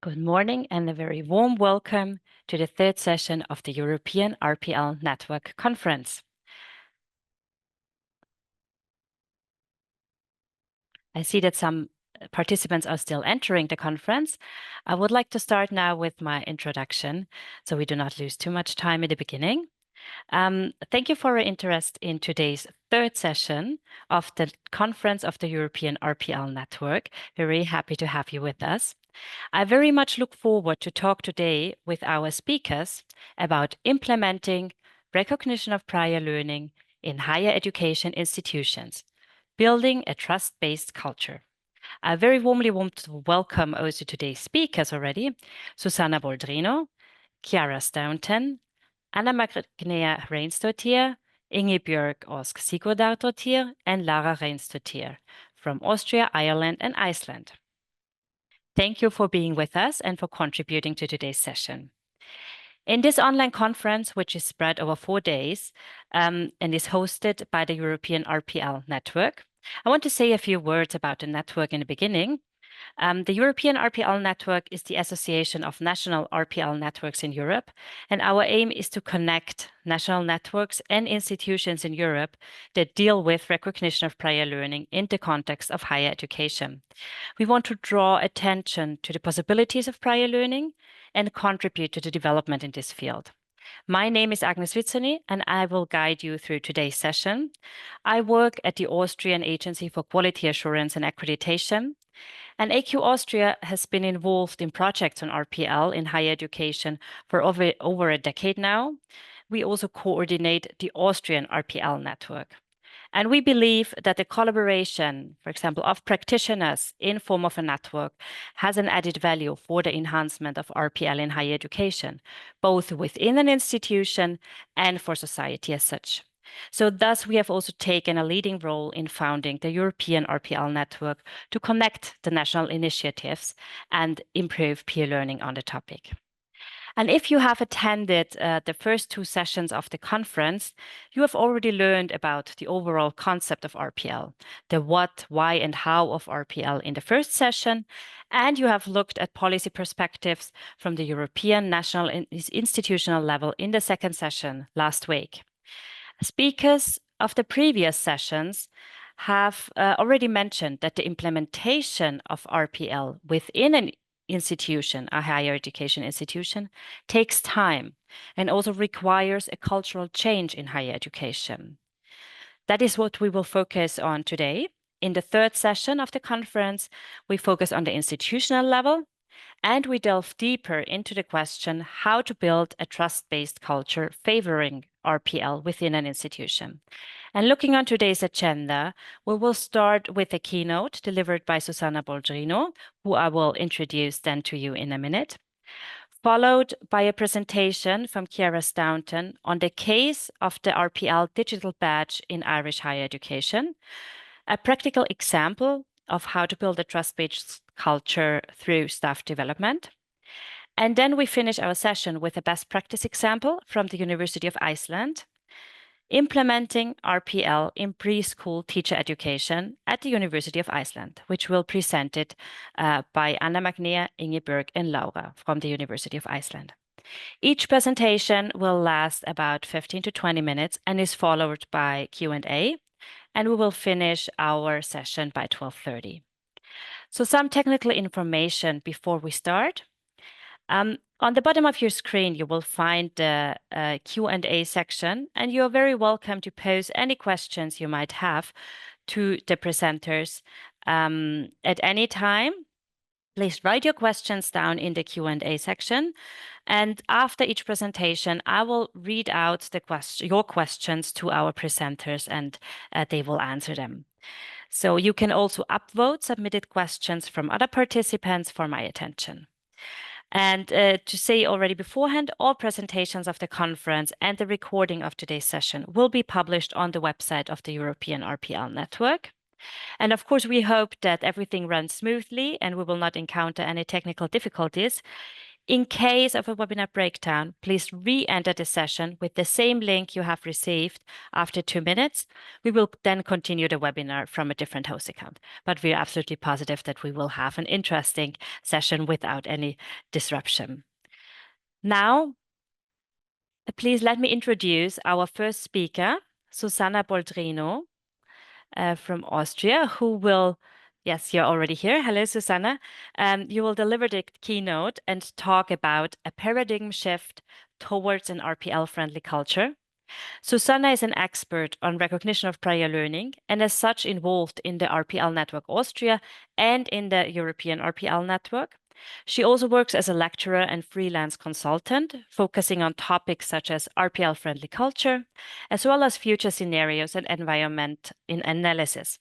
Good morning and a very warm welcome to the third session of the European RPL Network Conference. I see that some participants are still entering the conference. I would like to start now with my introduction so we do not lose too much time in the beginning. Thank you for your interest in today's third session of the conference of the European RPL Network. Very happy to have you with us. I very much look forward to talk today with our speakers about implementing recognition of prior learning in higher education institutions, building a trust-based culture. I very warmly want to welcome also today's speakers already, Susanna Boldrino, Chiara Staunton, Anna Magnea Reinsdottir, Ingebjörg Osk Sigurdardottir, and Lara Reinsdottir from Austria, Ireland, and Iceland. Thank you for being with us and for contributing to today's session. In this online conference, which is spread over 4 days and is hosted by the European RPL Network, I want to say a few words about the network in the beginning. The European RPL Network is the Association of National RPL Networks in Europe, and our aim is to connect national networks and institutions in Europe that deal with recognition of prior learning in the context of higher education. We want to draw attention to the possibilities of prior learning and contribute to the development in this field. My name is Agnes Witzony, and I will guide you through today's session. I work at the Austrian Agency for Quality Assurance and Accreditation, and AQ Austria has been involved in projects on RPL in higher education for over a decade now. We also coordinate the Austrian RPL network. And we believe that the collaboration, for example, of practitioners in form of a network has an added value for the enhancement of RPL in higher education, both within an institution and for society as such. So thus, we have also taken a leading role in founding the European RPL network to connect the national initiatives and improve peer learning on the topic. And if you have attended the first 2 sessions of the conference, you have already learned about the overall concept of RPL, the what, why, and how of RPL in the first session, and you have looked at policy perspectives from the European national and institutional level in the second session last week. Speakers of the previous sessions have already mentioned that the implementation of RPL within an institution, a higher education institution, takes time and also requires a cultural change in higher education. That is what we will focus on today. In the third session of the conference, we focus on the institutional level, and we delve deeper into the question how to build a trust-based culture favoring RPL within an institution. And looking on today's agenda, we will start with a keynote delivered by Susanna Boldrino, who I will introduce then to you in a minute, followed by a presentation from Chiara Staunton on the case of the RPL digital badge in Irish higher education, a practical example of how to build a trust-based culture through staff development. And then we finish our session with a best practice example from the University of Iceland, implementing RPL in preschool teacher education at the University of Iceland, which will be presented by Anna Magnea, Ingebjörg, and Laura from the University of Iceland. Each presentation will last about 15 to 20 minutes and is followed by Q&A, and we will finish our session by 12:30. So some technical information before we start. On the bottom of your screen, you will find the Q&A section, and you're very welcome to pose any questions you might have to the presenters at any time. Please write your questions down in the Q&A section. And after each presentation, I will read out your questions to our presenters, and they will answer them. So you can also upvote submitted questions from other participants for my attention. And to say already beforehand, all presentations of the conference and the recording of today's session will be published on the website of the European RPL Network. And of course, we hope that everything runs smoothly and we will not encounter any technical difficulties. In case of a webinar breakdown, please re-enter the session with the same link you have received after 2 minutes. We will then continue the webinar from a different host account, but we are absolutely positive that we will have an interesting session without any disruption. Now, please let me introduce our first speaker, Susanna Boldrino from Austria, who will, yes, you're already here. Hello, Susanna. You will deliver the keynote and talk about a paradigm shift towards an RPL-friendly culture. Susanna is an expert on recognition of prior learning and as such involved in the RPL Network Austria and in the European RPL Network. She also works as a lecturer and freelance consultant, focusing on topics such as RPL-friendly culture, as well as future scenarios and environment in analysis.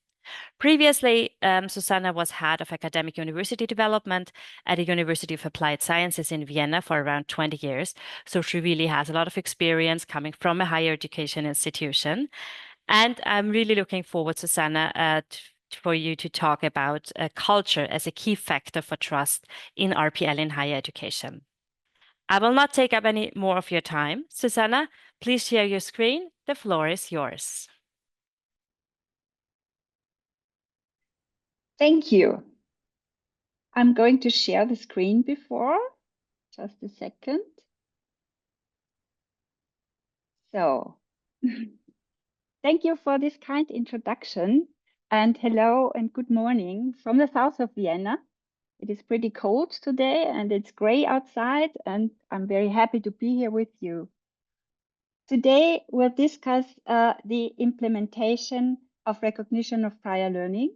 Previously, Susanna was head of academic university development at the University of Applied Sciences in Vienna for around 20 years. So she really has a lot of experience coming from a higher education institution. And I'm really looking forward, Susanna, for you to talk about culture as a key factor for trust in RPL in higher education. I will not take up any more of your time. Susanna, please share your screen. The floor is yours. Thank you. I'm going to share the screen before, just a second. So, thank you for this kind introduction, and hello and good morning from the south of Vienna. It is pretty cold today and it's gray outside, and I'm very happy to be here with you. Today, we'll discuss the implementation of recognition of prior learning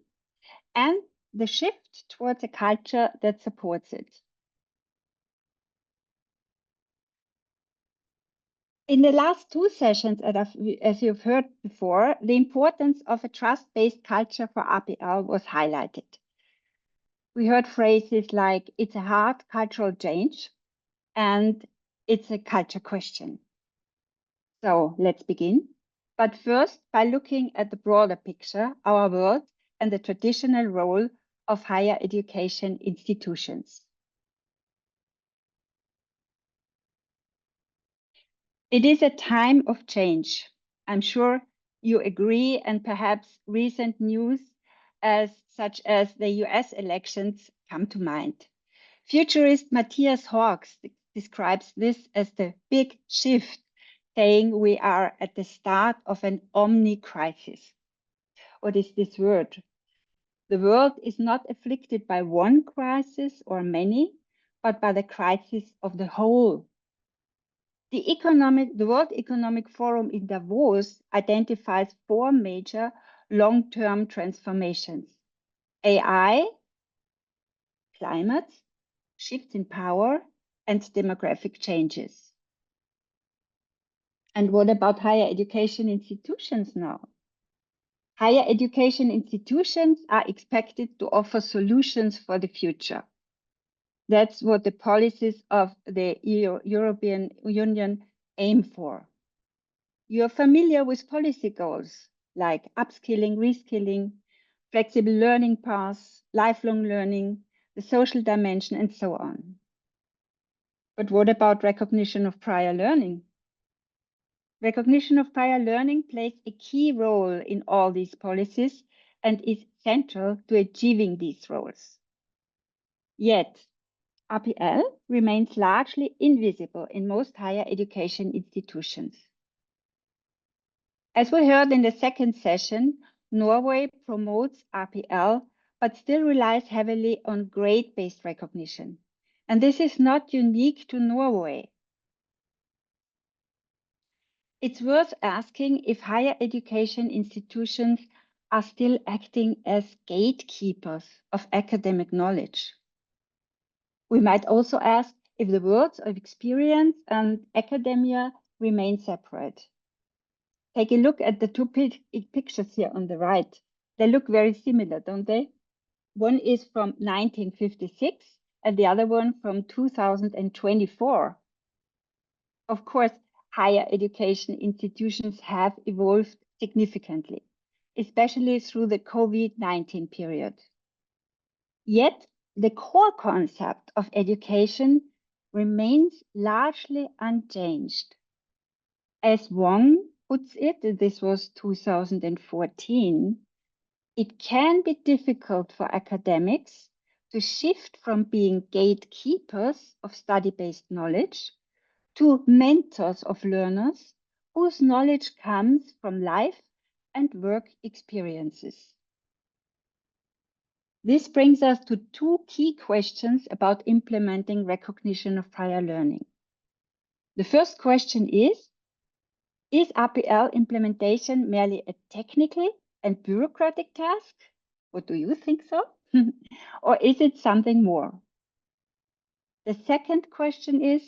and the shift towards a culture that supports it. In the last two sessions, as you've heard before, the importance of a trust-based culture for RPL was highlighted. We heard phrases like, it's a hard cultural change, and it's a culture question. So let's begin. But first, by looking at the broader picture, our world, and the traditional role of higher education institutions. It is a time of change. I'm sure you agree, and perhaps recent news such as the US elections come to mind. Futurist Matthias Hawkes describes this as the big shift, saying we are at the start of an omni-crisis. What is this word? The world is not afflicted by one crisis or many, but by the crisis of the whole. The World Economic Forum in Davos identifies 4 major long-term transformations: AI, climate, shifts in power, and demographic changes. And what about higher education institutions now? Higher education institutions are expected to offer solutions for the future. That's what the policies of the European Union aim for. You're familiar with policy goals like upskilling, reskilling, flexible learning paths, lifelong learning, the social dimension, and so on. But what about recognition of prior learning? Recognition of prior learning plays a key role in all these policies and is central to achieving these roles. Yet, RPL remains largely invisible in most higher education institutions. As we heard in the second session, Norway promotes RPL, but still relies heavily on grade-based recognition. And this is not unique to Norway. It's worth asking if higher education institutions are still acting as gatekeepers of academic knowledge. We might also ask if the worlds of experience and academia remain separate. Take a look at the two pictures here on the right. They look very similar, don't they? One is from 1956 and the other one from 2024. Of course, higher education institutions have evolved significantly, especially through the COVID-19 period. Yet, the core concept of education remains largely unchanged. As Wong puts it, this was 2014, it can be difficult for academics to shift from being gatekeepers of study-based knowledge to mentors of learners whose knowledge comes from life and work experiences. This brings us to two key questions about implementing recognition of prior learning. The first question is RPL implementation merely a technical and bureaucratic task? What do you think so? Or is it something more? The second question is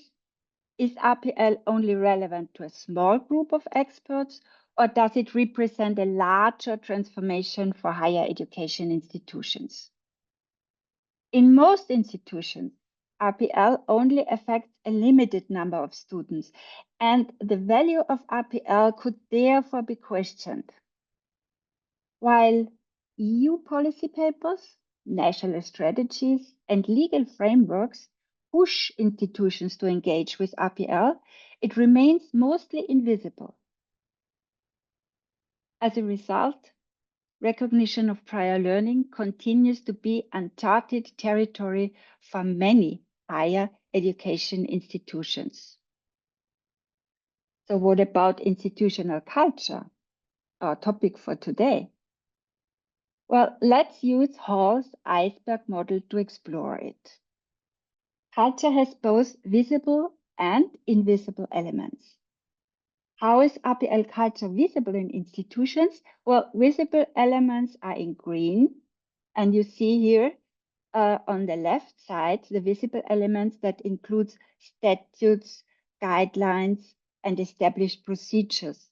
RPL only relevant to a small group of experts, or does it represent a larger transformation for higher education institutions? In most institutions, RPL only affects a limited number of students, and the value of RPL could therefore be questioned. While EU policy papers, national strategies, and legal frameworks push institutions to engage with RPL, it remains mostly invisible. As a result, recognition of prior learning continues to be uncharted territory for many higher education institutions. So what about institutional culture, our topic for today? Well, let's use Hall's iceberg model to explore it. Culture has both visible and invisible elements. How is RPL culture visible in institutions? Well, visible elements are in green, and you see here on the left side the visible elements that includes statutes, guidelines, and established procedures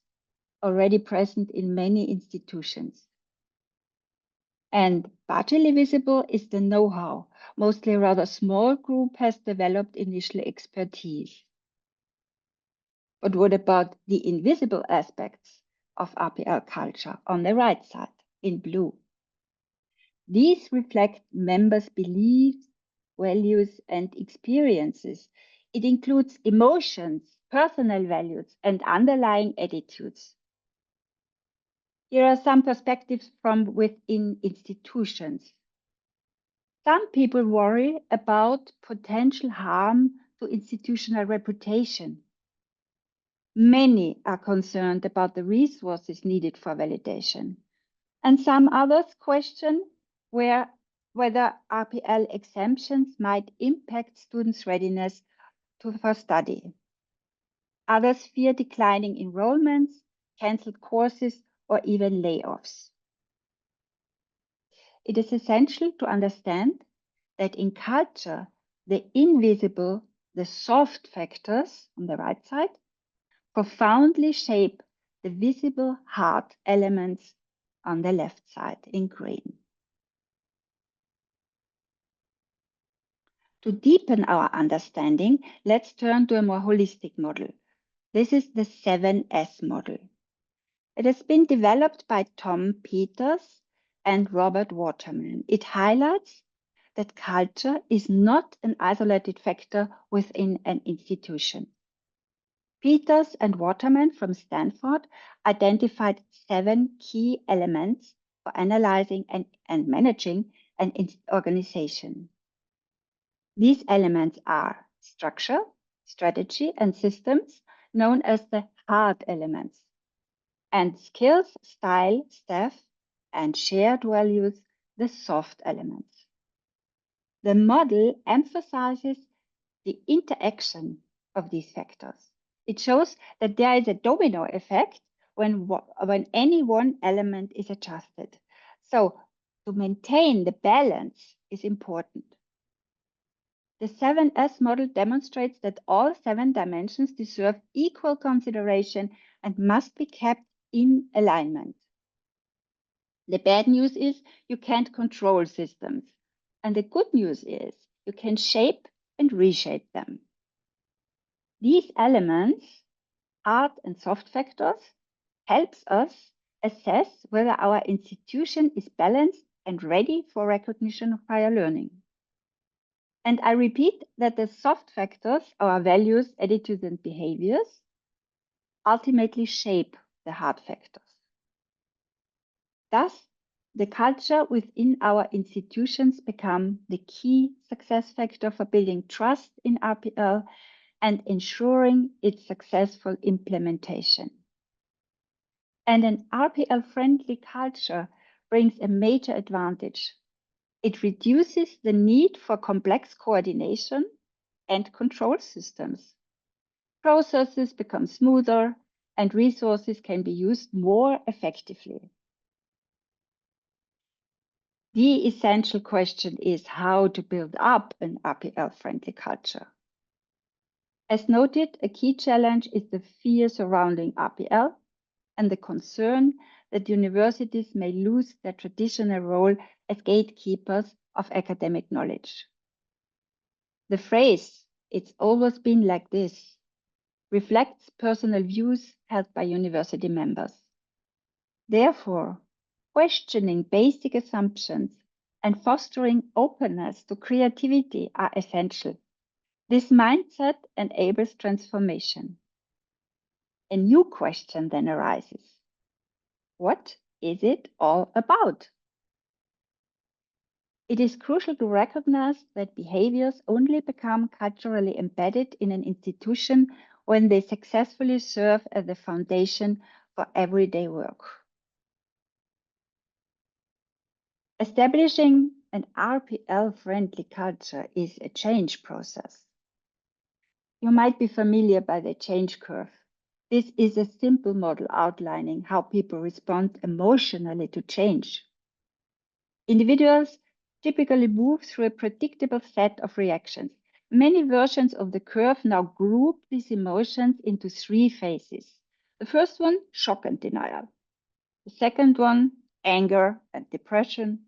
already present in many institutions. And partially visible is the know-how. Mostly a rather small group has developed initial expertise. But what about the invisible aspects of RPL culture on the right side in blue? These reflect members' beliefs, values, and experiences. It includes emotions, personal values, and underlying attitudes. Here are some perspectives from within institutions. Some people worry about potential harm to institutional reputation. Many are concerned about the resources needed for validation. And some others question whether RPL exemptions might impact students' readiness for study. Others fear declining enrollments, cancelled courses, or even layoffs. It is essential to understand that in culture, the invisible, the soft factors on the right side, profoundly shape the visible hard elements on the left side in green. To deepen our understanding, let's turn to a more holistic model. This is the 7S model. It has been developed by Tom Peters and Robert Waterman. It highlights that culture is not an isolated factor within an institution. Peters and Waterman from Stanford identified 7 key elements for analyzing and managing an organization. These elements are structure, strategy, and systems, known as the hard elements, and skills, style, staff, and shared values, the soft elements. The model emphasizes the interaction of these factors. It shows that there is a domino effect when any one element is adjusted. So to maintain the balance is important. The 7S model demonstrates that all 7 dimensions deserve equal consideration and must be kept in alignment. The bad news is you can't control systems. And the good news is you can shape and reshape them. These elements, hard and soft factors, helps us assess whether our institution is balanced and ready for recognition of higher learning. And I repeat that the soft factors, our values, attitudes, and behaviors, ultimately shape the hard factors. Thus, the culture within our institutions become the key success factor for building trust in RPL and ensuring its successful implementation. And an RPL-friendly culture brings a major advantage. It reduces the need for complex coordination and control systems. Processes become smoother and resources can be used more effectively. The essential question is how to build up an RPL-friendly culture. As noted, a key challenge is the fear surrounding RPL and the concern that universities may lose their traditional role as gatekeepers of academic knowledge. The phrase, "it's always been like this," reflects personal views held by university members. Therefore, questioning basic assumptions and fostering openness to creativity are essential. This mindset enables transformation. A new question then arises. What is it all about? It is crucial to recognize that behaviors only become culturally embedded in an institution when they successfully serve as the foundation for everyday work. Establishing an RPL-friendly culture is a change process. You might be familiar by the change curve. This is a simple model outlining how people respond emotionally to change. Individuals typically move through a predictable set of reactions. Many versions of the curve now group these emotions into 3 phases. The first one, shock and denial. The second one, anger and depression.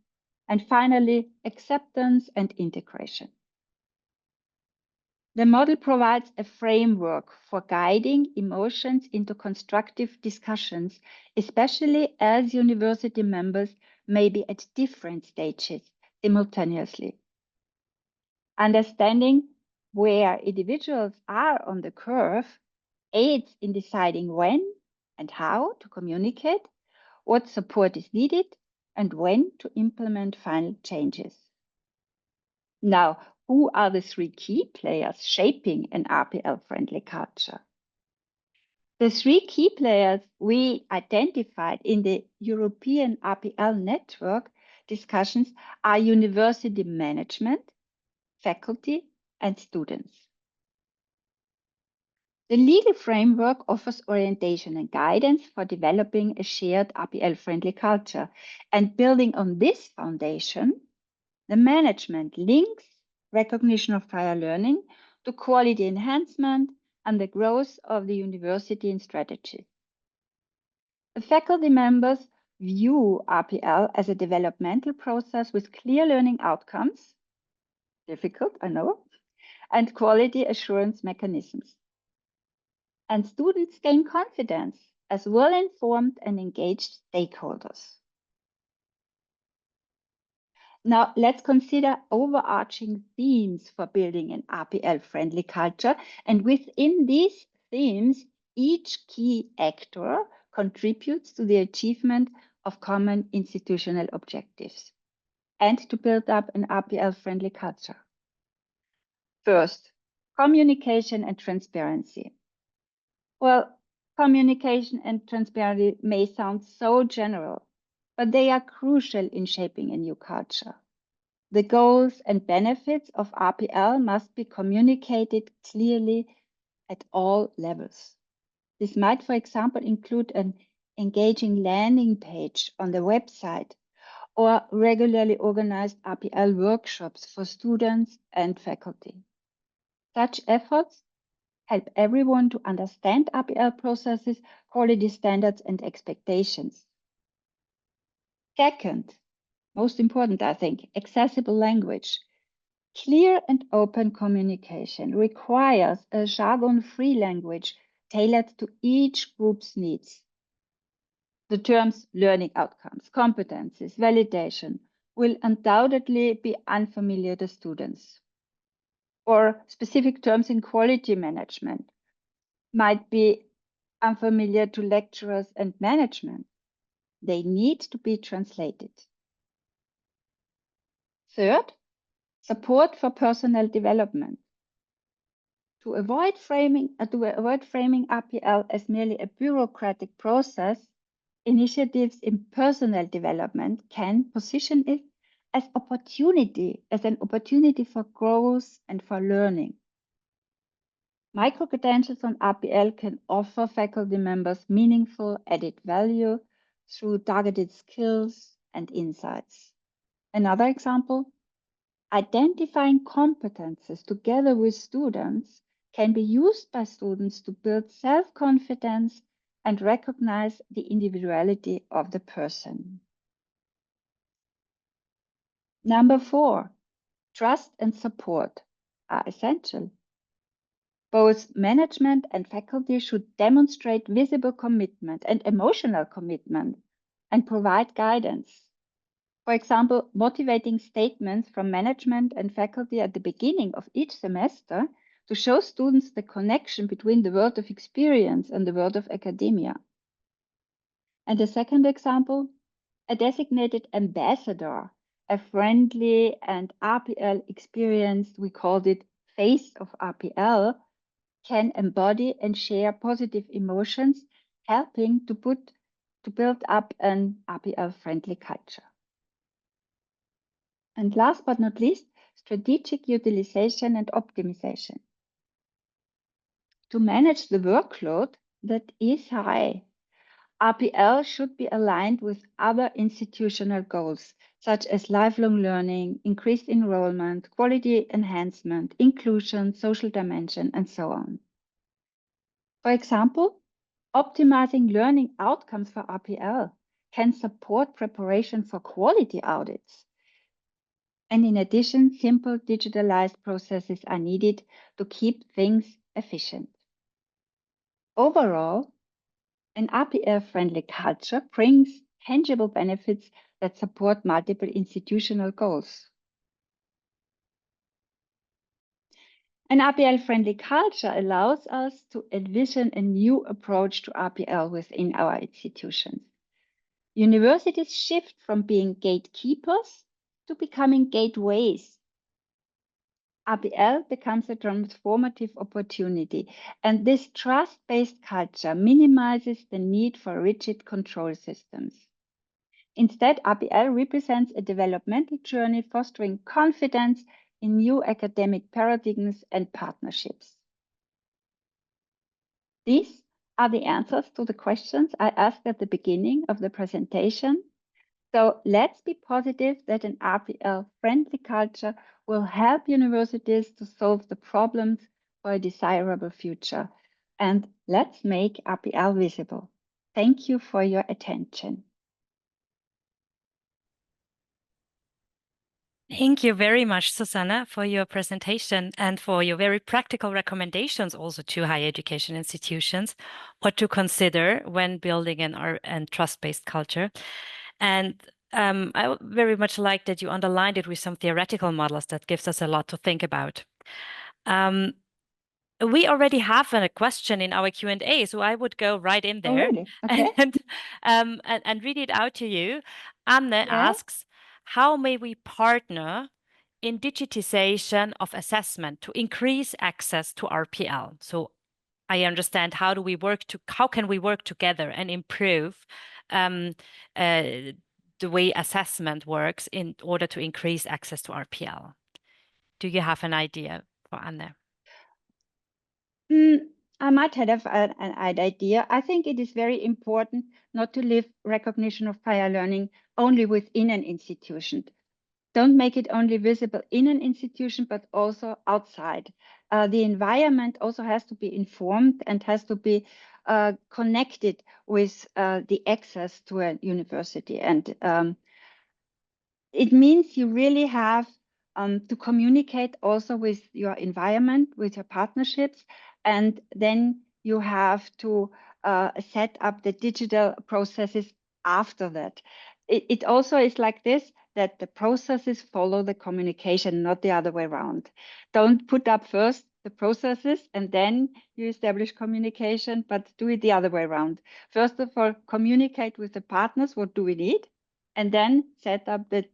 And finally, acceptance and integration. The model provides a framework for guiding emotions into constructive discussions, especially as university members may be at different stages simultaneously. Understanding where individuals are on the curve aids in deciding when and how to communicate, what support is needed, and when to implement final changes. Now, who are the 3 key players shaping an RPL-friendly culture? The 3 key players we identified in the European RPL network discussions are university management, faculty, and students. The legal framework offers orientation and guidance for developing a shared RPL-friendly culture. And building on this foundation, the management links recognition of prior learning to quality enhancement and the growth of the university in strategy. The faculty members view RPL as a developmental process with clear learning outcomes, difficult, I know, and quality assurance mechanisms. And students gain confidence as well-informed and engaged stakeholders. Now, let's consider overarching themes for building an RPL-friendly culture. And within these themes, each key actor contributes to the achievement of common institutional objectives and to build up an RPL-friendly culture. First, communication and transparency. Well, communication and transparency may sound so general, but they are crucial in shaping a new culture. The goals and benefits of RPL must be communicated clearly at all levels. This might, for example, include an engaging landing page on the website or regularly organized RPL workshops for students and faculty. Such efforts help everyone to understand RPL processes, quality standards, and expectations. Second, most important, I think, accessible language. Clear and open communication requires a jargon-free language tailored to each group's needs. The terms learning outcomes, competences, validation will undoubtedly be unfamiliar to students. or specific terms in quality management might be unfamiliar to lecturers and management. They need to be translated. Third, support for personal development. To avoid framing RPL as merely a bureaucratic process, initiatives in personal development can position it as an opportunity for growth and for learning. Micro-credentials on RPL can offer faculty members meaningful added value through targeted skills and insights. Another example, identifying competences together with students can be used by students to build self-confidence and recognize the individuality of the person. Number 4, trust and support are essential. Both management and faculty should demonstrate visible commitment and emotional commitment and provide guidance. For example, motivating statements from management and faculty at the beginning of each semester to show students the connection between the world of experience and the world of academia. And the second example, a designated ambassador, a friendly and RPL experienced, we called it face of RPL, can embody and share positive emotions, helping to build up an RPL-friendly culture. And last but not least, strategic utilization and optimization. To manage the workload that is high, RPL should be aligned with other institutional goals, such as lifelong learning, increased enrollment, quality enhancement, inclusion, social dimension, and so on. For example, optimizing learning outcomes for RPL can support preparation for quality audits. And in addition, simple digitalized processes are needed to keep things efficient. Overall, an RPL-friendly culture brings tangible benefits that support multiple institutional goals. An RPL-friendly culture allows us to envision a new approach to RPL within our institutions. Universities shift from being gatekeepers to becoming gateways. RPL becomes a transformative opportunity, and this trust-based culture minimizes the need for rigid control systems. Instead, RPL represents a developmental journey fostering confidence in new academic paradigms and partnerships. These are the answers to the questions I asked at the beginning of the presentation. So let's be positive that an RPL-friendly culture will help universities to solve the problems for a desirable future. And let's make RPL visible. Thank you for your attention. Thank you very much, Susanna, for your presentation and for your very practical recommendations also to higher education institutions, what to consider when building an trust-based culture. And I very much like that you underlined it with some theoretical models that gives us a lot to think about. We already have a question in our Q&A, so I would go right in there. Oh, really? Okay. and read it out to you. Anne asks, how may we partner in digitization of assessment to increase access to RPL? So I understand how can we work together and improve the way assessment works in order to increase access to RPL? Do you have an idea for Anne? I might have an idea. I think it is very important not to leave recognition of prior learning only within an institution. Don't make it only visible in an institution, but also outside. The environment also has to be informed and has to be connected with the access to a university. And it means you really have to communicate also with your environment, with your partnerships, and then you have to set up the digital processes after that. It also is like this, that the processes follow the communication, not the other way around. Don't put up first the processes and then you establish communication, but do it the other way around. First of all, communicate with the partners, what do we need? And then set up the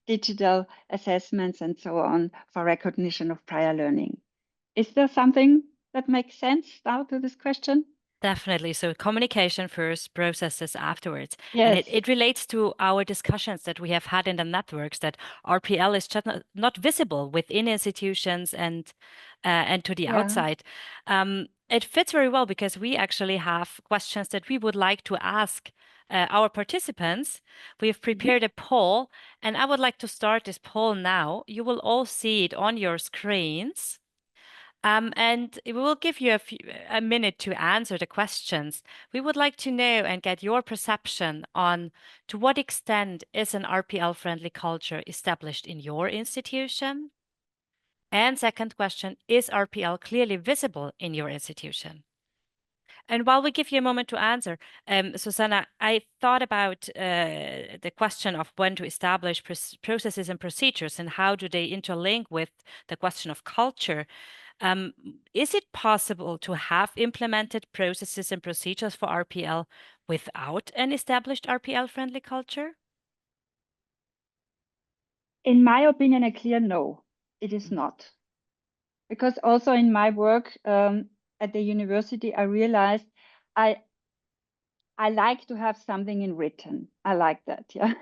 digital assessments and so on for recognition of prior learning. Is there something that makes sense now to this question? Definitely. So communication first, processes afterwards. And Yes. it relates to our discussions that we have had in the networks that RPL is just not visible within institutions and to the Yeah. outside. It fits very well because we actually have questions that we would like to ask our participants. We've prepared a poll, and I would like to start this poll now. You will all see it on your screens. And we will give you a minute to answer the questions. We would like to know and get your perception on to what extent is an RPL-friendly culture established in your institution? And second question, is RPL clearly visible in your institution? And while we give you a moment to answer, Susanna, I thought about the question of when to establish processes and procedures and how do they interlink with the question of culture. Um, is it possible to have implemented processes and procedures for RPL without an established RPL-friendly culture? In my opinion, a clear no, it is not. Because also in my work at the university, I realized I like to have something in written. I like that, yeah.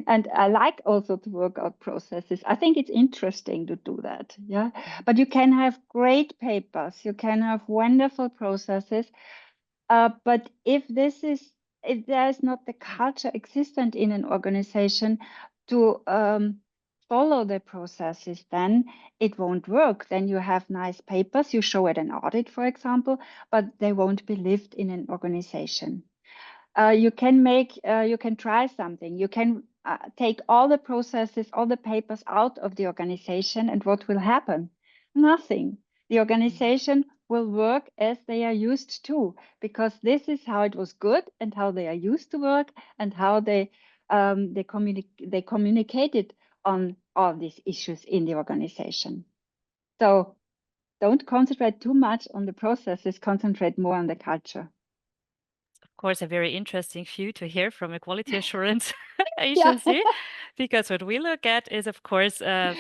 And I like also to work out processes. I think it's interesting to do that, yeah. But you can have great papers, you can have wonderful processes. But if there is not the culture existent in an organization to follow the processes, then it won't work. Then you have nice papers, you show at an audit, for example, but they won't be lived in an organization. You can try something. You can take all the processes, all the papers out of the organization, and what will happen? Nothing. The organization will work as they are used to, because this is how it was good and how they are used to work and how they communicated on all these issues in the organization. So don't concentrate too much on the processes, concentrate more on the culture. Of course, a very interesting view to hear from a quality assurance Yeah. agency, because what we look at is, of course,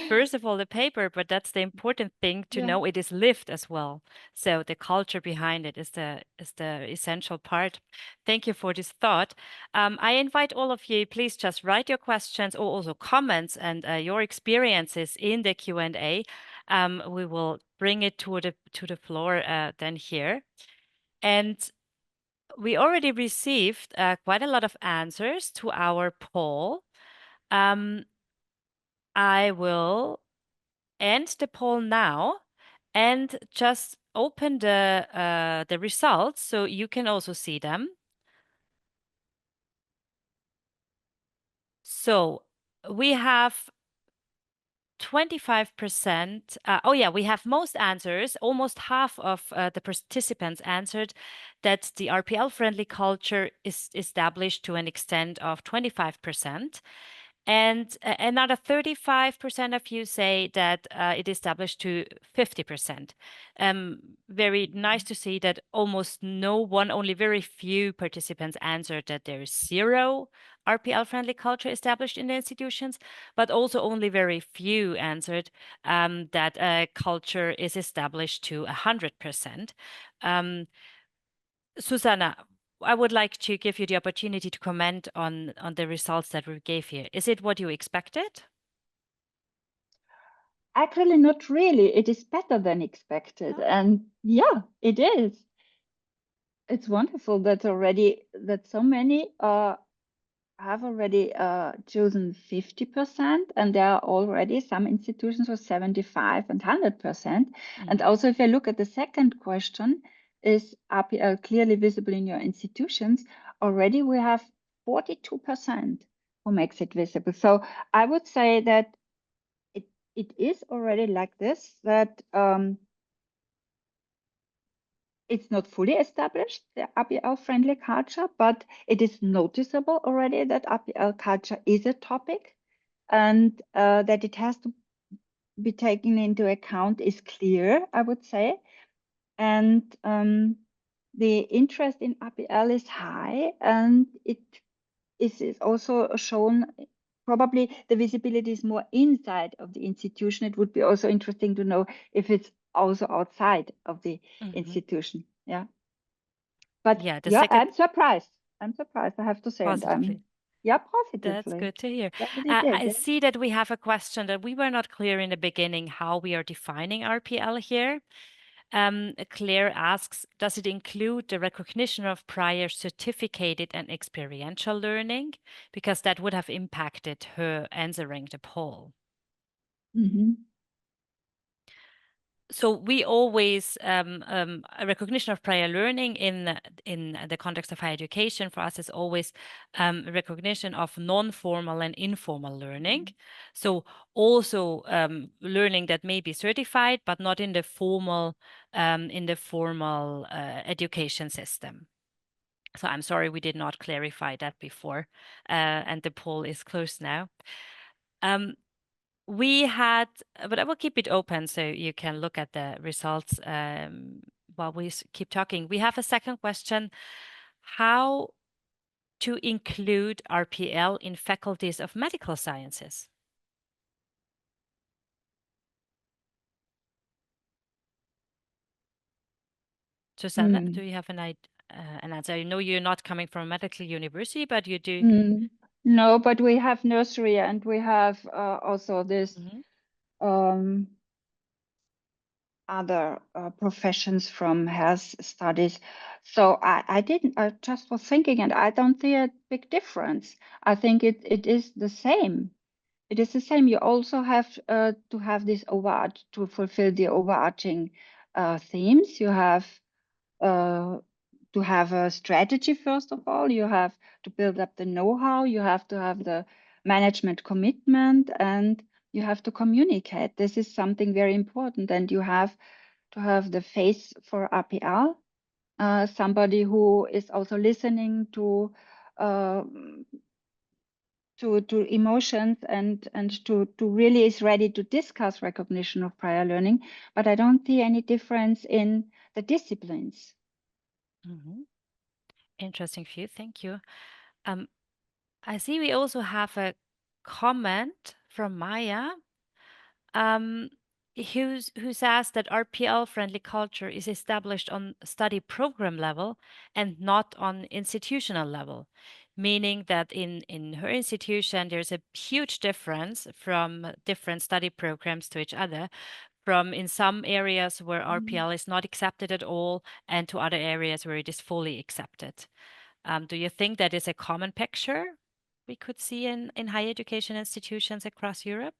first of all, the paper, but that's the important thing to Yeah. know it is lived as well. So the culture behind it is the essential part. Thank you for this thought. I invite all of you, please just write your questions or also comments and your experiences in the Q&A. We will bring it to the floor then here. And we already received quite a lot of answers to our poll. I will end the poll now and just open the results so you can also see them. So we have 25%. Oh, yeah, we have most answers. Almost half of the participants answered that the RPL-friendly culture is established to an extent of 25%. And another 35% of you say that it established to 50%. Very nice to see that almost no one, only very few participants answered that there is zero RPL-friendly culture established in the institutions, but also only very few answered that culture is established to 100%. Susanna, I would like to give you the opportunity to comment on the results that we gave here. Is it what you expected? Actually, not really. It is better than expected. And yeah, it is. It's wonderful that so many have already chosen 50%, and there are already some institutions with 75 and 100%. And also, if I look at the second question, is RPL clearly visible in your institutions? Already we have 42% who makes it visible. So I would say that it is already like this, that it's not fully established, the RPL-friendly culture, but it is noticeable already that RPL culture is a topic. and that it has to be taken into account is clear, I would say. And the interest in RPL is high, and it is also shown. Probably the visibility is more inside of the institution. It would be also interesting to know if it's also outside of the institution. Yeah. But Yeah, the yeah, second I'm surprised. I'm surprised, I have to say. And positively. yeah, That's positively. good to hear. Yes, it is. I Yeah. see that we have a question that we were not clear in the beginning how we are defining RPL here. Claire asks, does it include the recognition of prior certificated and experiential learning? Because that would have impacted her answering the poll. Mhm. So we always a recognition of prior learning in the context of higher education for us is always recognition of non-formal and informal learning. So also learning that may be certified but not in the formal education system. So I'm sorry we did not clarify that before, and the poll is closed now. We had, but I will keep it open so you can look at the results while we keep talking. We have a second question: how to include RPL in faculties of medical sciences? Susanna, do you have an answer? I know you're not coming from a medical university, but you do. No, but we have nursery, and we have also this um, other professions from health studies. So I just was thinking, and I don't see a big difference. I think it is the same. It is the same. You also have to have this to fulfill the overarching themes. You have uh, to have a strategy, first of all. You have to build up the know-how. You have to have the management commitment, and you have to communicate. This is something very important. And you have to have the face for RPL, somebody who is also listening uh, to emotions, and to really is ready to discuss recognition of prior learning. But I don't see any difference in the disciplines. Interesting view. Thank you. I see we also have a comment from Maya, um, who says that RPL-friendly culture is established on study program level and not on institutional level, meaning that in her institution, there's a huge difference from different study programs to each other, from in some areas where RPL is not accepted at all and to other areas where it is fully accepted. Do you think that is a common picture we could see in higher education institutions across Europe?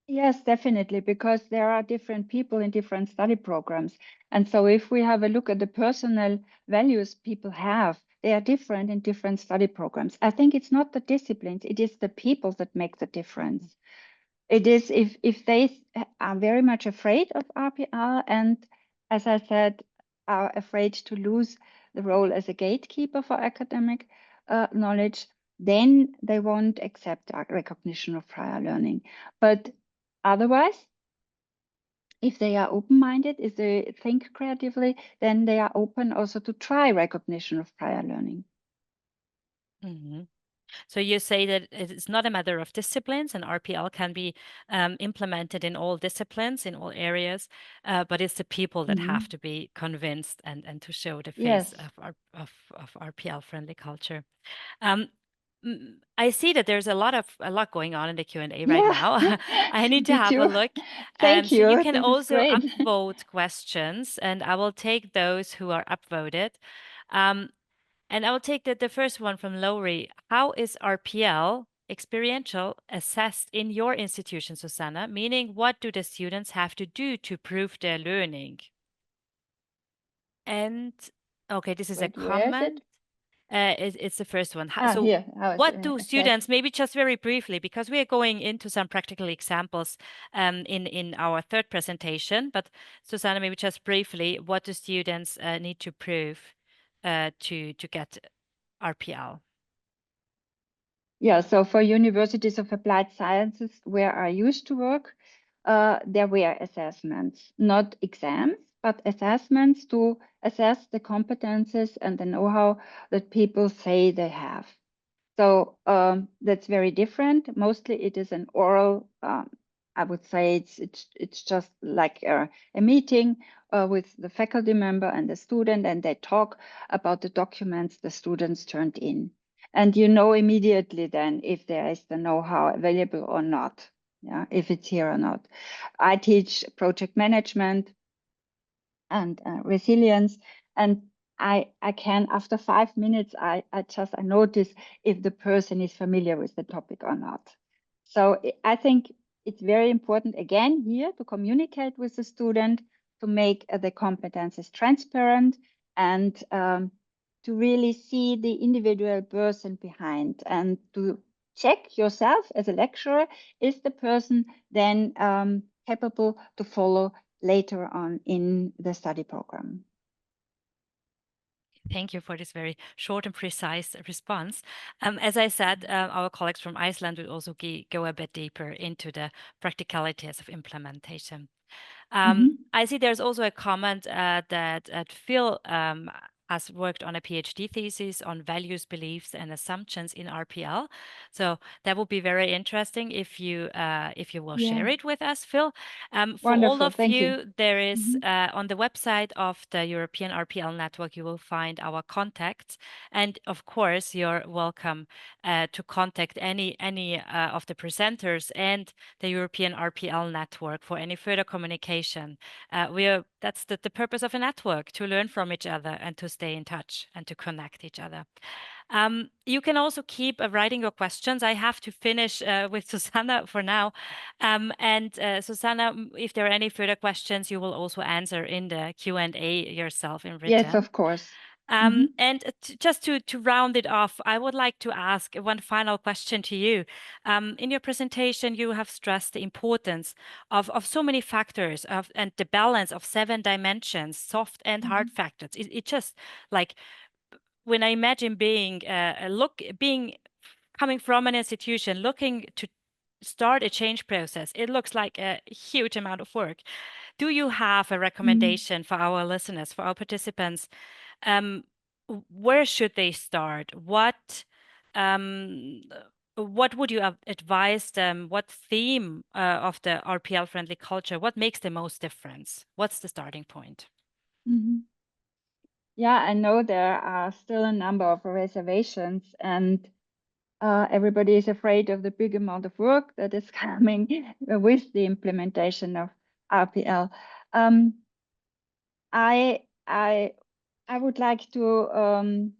Yes, definitely, because there are different people in different study programs. And so if we have a look at the personal values people have, they are different in different study programs. I think it's not the disciplines, it is the people that make the difference. It is if they are very much afraid of RPR, and, as I said, are afraid to lose the role as a gatekeeper for academic knowledge, then they won't accept recognition of prior learning. But otherwise, if they are open-minded, if they think creatively, then they are open also to try recognition of prior learning. So you say that it's not a matter of disciplines, and RPL can be implemented in all disciplines, in all areas, but it's the people that have to be convinced and to show the face Yes. of RPL-friendly culture. I see that there's a lot going on in the Q&A right Yeah, now. I need to me have a too. look. Thank So you you. can This is also great. upvote questions, and I will take those who are upvoted. And I will take the first one from Lowry. How is RPL experiential assessed in your institution, Susanna? Meaning, what do the students have to do to prove their learning? And okay, this is a Wait, where is comment. it? It's the first one. So, Here. How is what it do assessed? students, maybe just very briefly, because we are going into some practical examples in our third presentation, but Susanna, maybe just briefly, what do students need to prove to get RPL? Yeah, so for universities of applied sciences where I used to work, there were assessments, not exams, but assessments to assess the competences and the know-how that people say they have. So that's very different. Mostly it is an oral, I would say it's just like a meeting with the faculty member and the student, and they talk about the documents the students turned in. And you know immediately then if there is the know-how available or not, yeah, if it's here or not. I teach project management and resilience, and I can, after 5 minutes, I notice if the person is familiar with the topic or not. So I think it's very important, again, here to communicate with the student, to make the competences transparent, and to really see the individual person behind, and to check yourself as a lecturer, is the person then capable to follow later on in the study program. Thank you for this very short and precise response. As I said, our colleagues from Iceland will also go a bit deeper into the practicalities of implementation. I see there's also a comment that Phil has worked on a PhD thesis on values, beliefs, and assumptions in RPL. So that would be very interesting if you will share it with us, Phil. For all Wonderful, of thank you, there is you. on the website of the European RPL network, you will find our contacts, and of course, you're welcome to contact any of the presenters and the European RPL network for any further communication. That's the purpose of a network, to learn from each other and to stay in touch and to connect each other. You can also keep writing your questions. I have to finish with Susanna for now. Susanna, if there are any further questions, you will also answer in the Q&A yourself in written. Yes, of course. And just to round it off, I would like to ask one final question to you. In your presentation, you have stressed the importance of so many factors and the balance of 7 dimensions, soft and hard factors. It just like when I imagine coming from an institution, looking to start a change process, it looks like a huge amount of work. Do you have a recommendation for our listeners, for our participants? Where should they start? What would you advise them? What theme of the RPL-friendly culture? What makes the most difference? What's the starting point? Yeah, I know there are still a number of reservations, and everybody is afraid of the big amount of work that is coming with the implementation of RPL. I would like to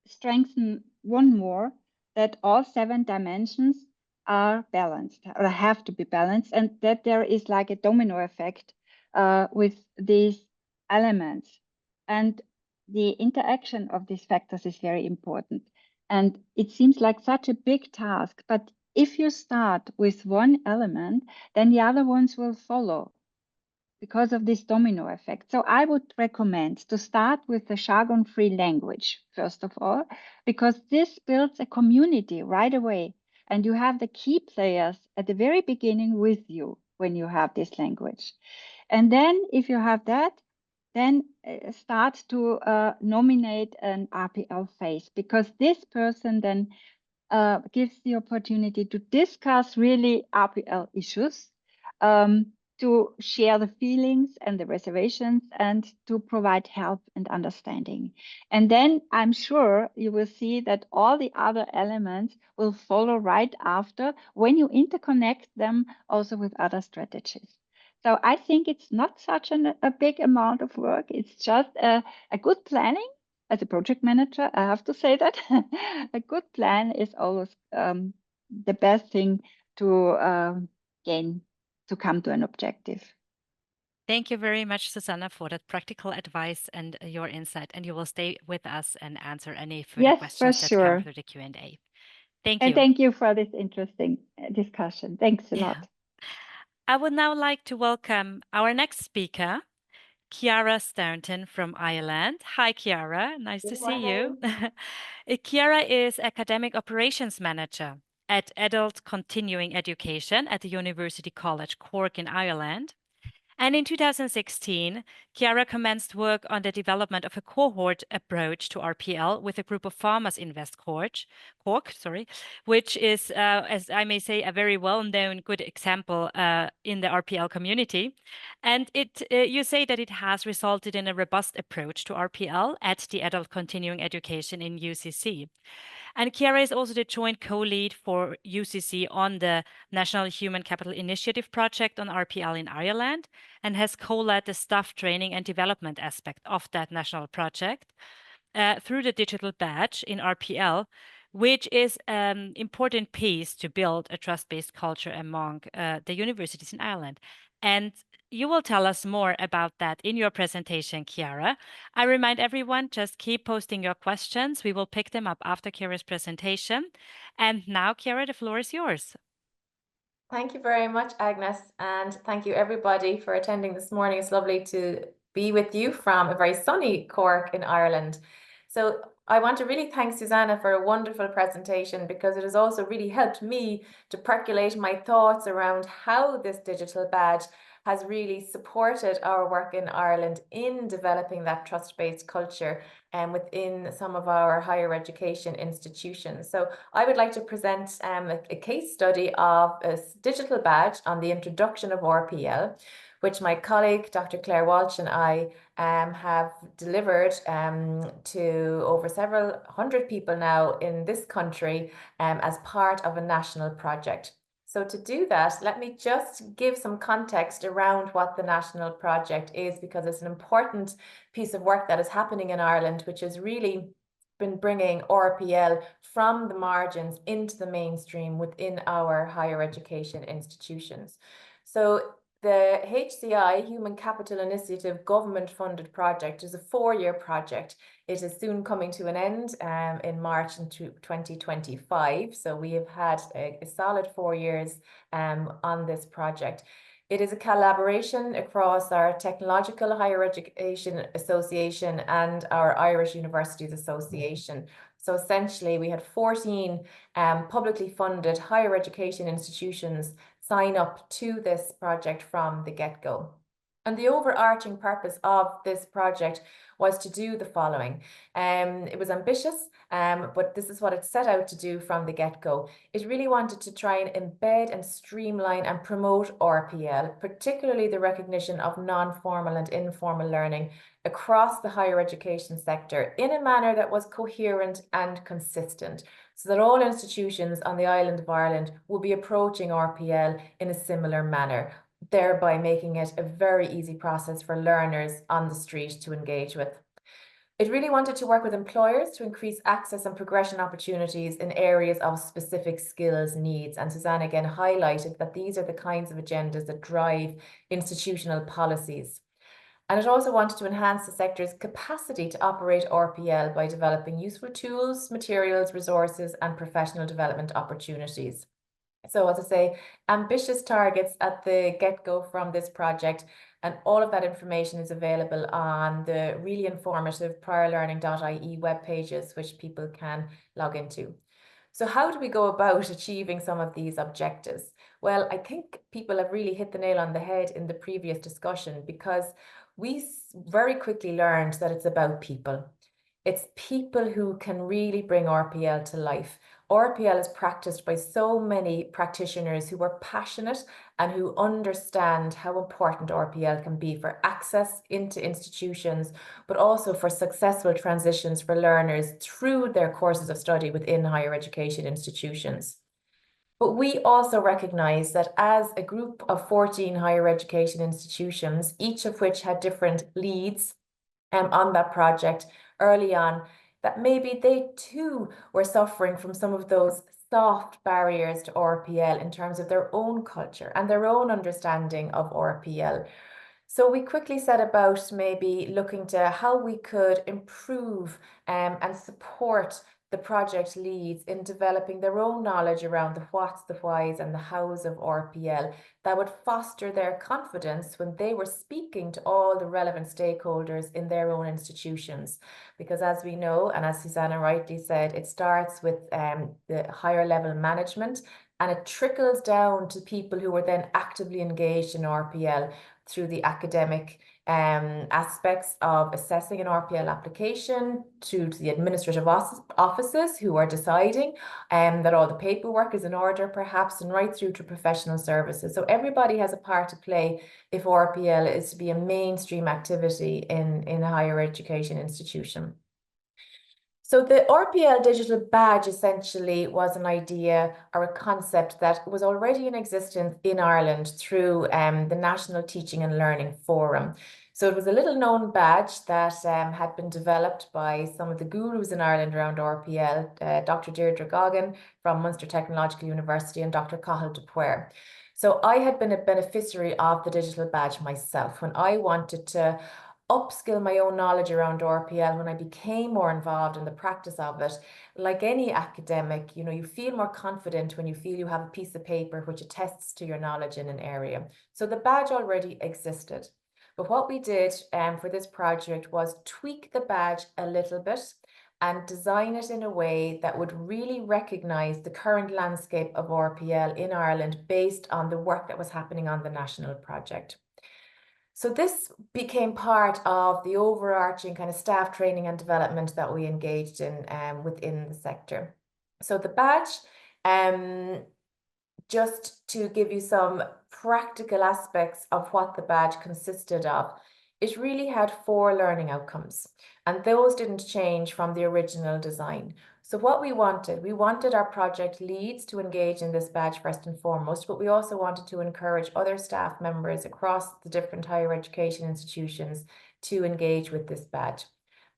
strengthen one more, that all 7 dimensions are balanced or have to be balanced, and that there is like a domino effect with these elements, and the interaction of these factors is very important. And it seems like such a big task, but if you start with one element, then the other ones will follow because of this domino effect. So I would recommend to start with the jargon-free language, first of all, because this builds a community right away. And you have the key players at the very beginning with you when you have this language. And then if you have that, then start to nominate an RPL phase, because this person then gives the opportunity to discuss really RPL issues, to share the feelings and the reservations, and to provide help and understanding. And then I'm sure you will see that all the other elements will follow right after when you interconnect them also with other strategies. So I think it's not such a big amount of work. It's just a good planning. As a project manager, I have to say that a good plan is always the best thing to gain, to come to an objective. Thank you very much, Susanna, for that practical advice and your insight. And you will stay with us and answer any further Yes, for questions that come sure. through the Q&A. Thank And you. thank you for this interesting discussion. Thanks a lot. I would now like to welcome our next speaker, Chiara Staunton from Ireland. Hi, Chiara. Nice to Good see you. morning. Chiara is Academic Operations Manager at Adult Continuing Education at the University College Cork in Ireland. And in 2016, Chiara commenced work on the development of a cohort approach to RPL with a group of farmers in West Cork, which is, as I may say, a very well-known good example in the RPL community. And you say that it has resulted in a robust approach to RPL at the Adult Continuing Education in UCC. And Chiara is also the joint co-lead for UCC on the National Human Capital Initiative project on RPL in Ireland and has co-led the staff training and development aspect of that national project through the digital badge in RPL, which is an important piece to build a trust-based culture among the universities in Ireland. And you will tell us more about that in your presentation, Chiara. I remind everyone, just keep posting your questions. We will pick them up after Chiara's presentation. And now, Chiara, the floor is yours. Thank you very much, Agnes, and thank you everybody for attending this morning. It's lovely to be with you from a very sunny Cork in Ireland. So I want to really thank Susanna for a wonderful presentation because it has also really helped me to percolate my thoughts around how this digital badge has really supported our work in Ireland in developing that trust-based culture and within some of our higher education institutions. So I would like to present a case study of a digital badge on the introduction of RPL, which my colleague, Dr. Claire Walsh, and I have delivered to over several hundred people now in this country as part of a national project. So to do that, let me just give some context around what the national project is, because it's an important piece of work that is happening in Ireland, which has really been bringing RPL from the margins into the mainstream within our higher education institutions. So the HCI, Human Capital Initiative, government-funded project is a 4-year project. It is soon coming to an end in March into 2025. So we have had a solid 4 years on this project. It is a collaboration across our Technological Higher Education Association and our Irish Universities Association. So essentially, we had 14 publicly funded higher education institutions sign up to this project from the get-go. And the overarching purpose of this project was to do the following. It was ambitious, but this is what it set out to do from the get-go. It really wanted to try and embed and streamline and promote RPL, particularly the recognition of non-formal and informal learning across the higher education sector in a manner that was coherent and consistent, so that all institutions on the island of Ireland will be approaching RPL in a similar manner, thereby making it a very easy process for learners on the street to engage with. It really wanted to work with employers to increase access and progression opportunities in areas of specific skills needs. And Susanna again highlighted that these are the kinds of agendas that drive institutional policies. And it also wanted to enhance the sector's capacity to operate RPL by developing useful tools, materials, resources, and professional development opportunities. So as I say, ambitious targets at the get-go from this project, and all of that information is available on the really informative priorlearning.ie web pages, which people can log into. So how do we go about achieving some of these objectives? Well, I think people have really hit the nail on the head in the previous discussion, because we very quickly learned that it's about people. It's people who can really bring RPL to life. RPL is practiced by so many practitioners who are passionate and who understand how important RPL can be for access into institutions, but also for successful transitions for learners through their courses of study within higher education institutions. But we also recognise that as a group of 14 higher education institutions, each of which had different leads on that project early on, that maybe they too were suffering from some of those soft barriers to RPL in terms of their own culture and their own understanding of RPL. So we quickly set about maybe looking to how we could improve and support the project leads in developing their own knowledge around the whats, the whys, and the hows of RPL that would foster their confidence when they were speaking to all the relevant stakeholders in their own institutions. Because as we know, and as Susanna rightly said, it starts with the higher level management, and it trickles down to people who are then actively engaged in RPL through the academic aspects of assessing an RPL application, to the administrative offices who are deciding that all the paperwork is in order perhaps, and right through to professional services. So everybody has a part to play if RPL is to be a mainstream activity in a higher education institution. So the RPL digital badge essentially was an idea or a concept that was already in existence in Ireland through the National Teaching and Learning Forum. So it was a little known badge that had been developed by some of the gurus in Ireland around RPL, Dr. Deirdre Goggin from Munster Technological University and Dr. Cathal Dupuer. So I had been a beneficiary of the digital badge myself when I wanted to upskill my own knowledge around RPL. When I became more involved in the practice of it, like any academic, you feel more confident when you feel you have a piece of paper which attests to your knowledge in an area. So the badge already existed. But what we did for this project was tweak the badge a little bit and design it in a way that would really recognize the current landscape of RPL in Ireland based on the work that was happening on the national project. So this became part of the overarching kind of staff training and development that we engaged in within the sector. So the badge, just to give you some practical aspects of what the badge consisted of, it really had 4 learning outcomes, and those didn't change from the original design. So what we wanted our project leads to engage in this badge first and foremost, but we also wanted to encourage other staff members across the different higher education institutions to engage with this badge.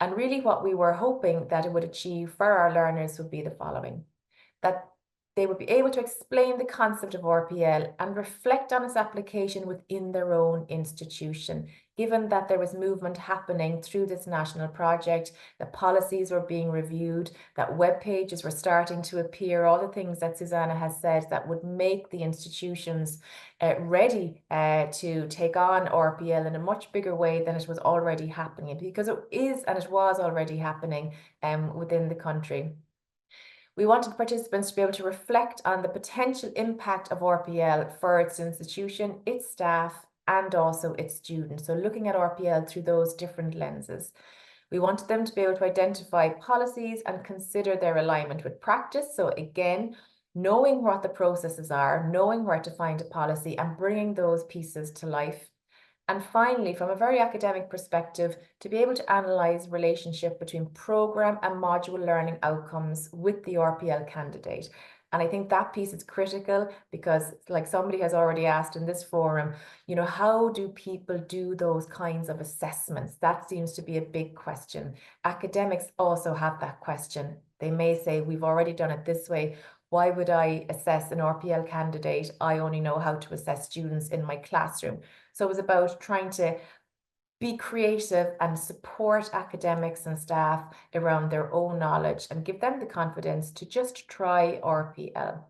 And really what we were hoping that it would achieve for our learners would be the following: that they would be able to explain the concept of RPL and reflect on its application within their own institution, given that there was movement happening through this national project, that policies were being reviewed, that web pages were starting to appear, all the things that Susanna has said that would make the institutions ready to take on RPL in a much bigger way than it was already happening, because it is and it was already happening within the country. We wanted participants to be able to reflect on the potential impact of RPL for its institution, its staff, and also its students. So looking at RPL through those different lenses. We wanted them to be able to identify policies and consider their alignment with practice. So again, knowing what the processes are, knowing where to find a policy and bringing those pieces to life. And finally, from a very academic perspective, to be able to analyse relationship between programme and module learning outcomes with the RPL candidate. And I think that piece is critical because, like somebody has already asked in this forum, how do people do those kinds of assessments? That seems to be a big question. Academics also have that question. They may say, we've already done it this way. Why would I assess an RPL candidate? I only know how to assess students in my classroom. So it was about trying to be creative and support academics and staff around their own knowledge and give them the confidence to just try RPL.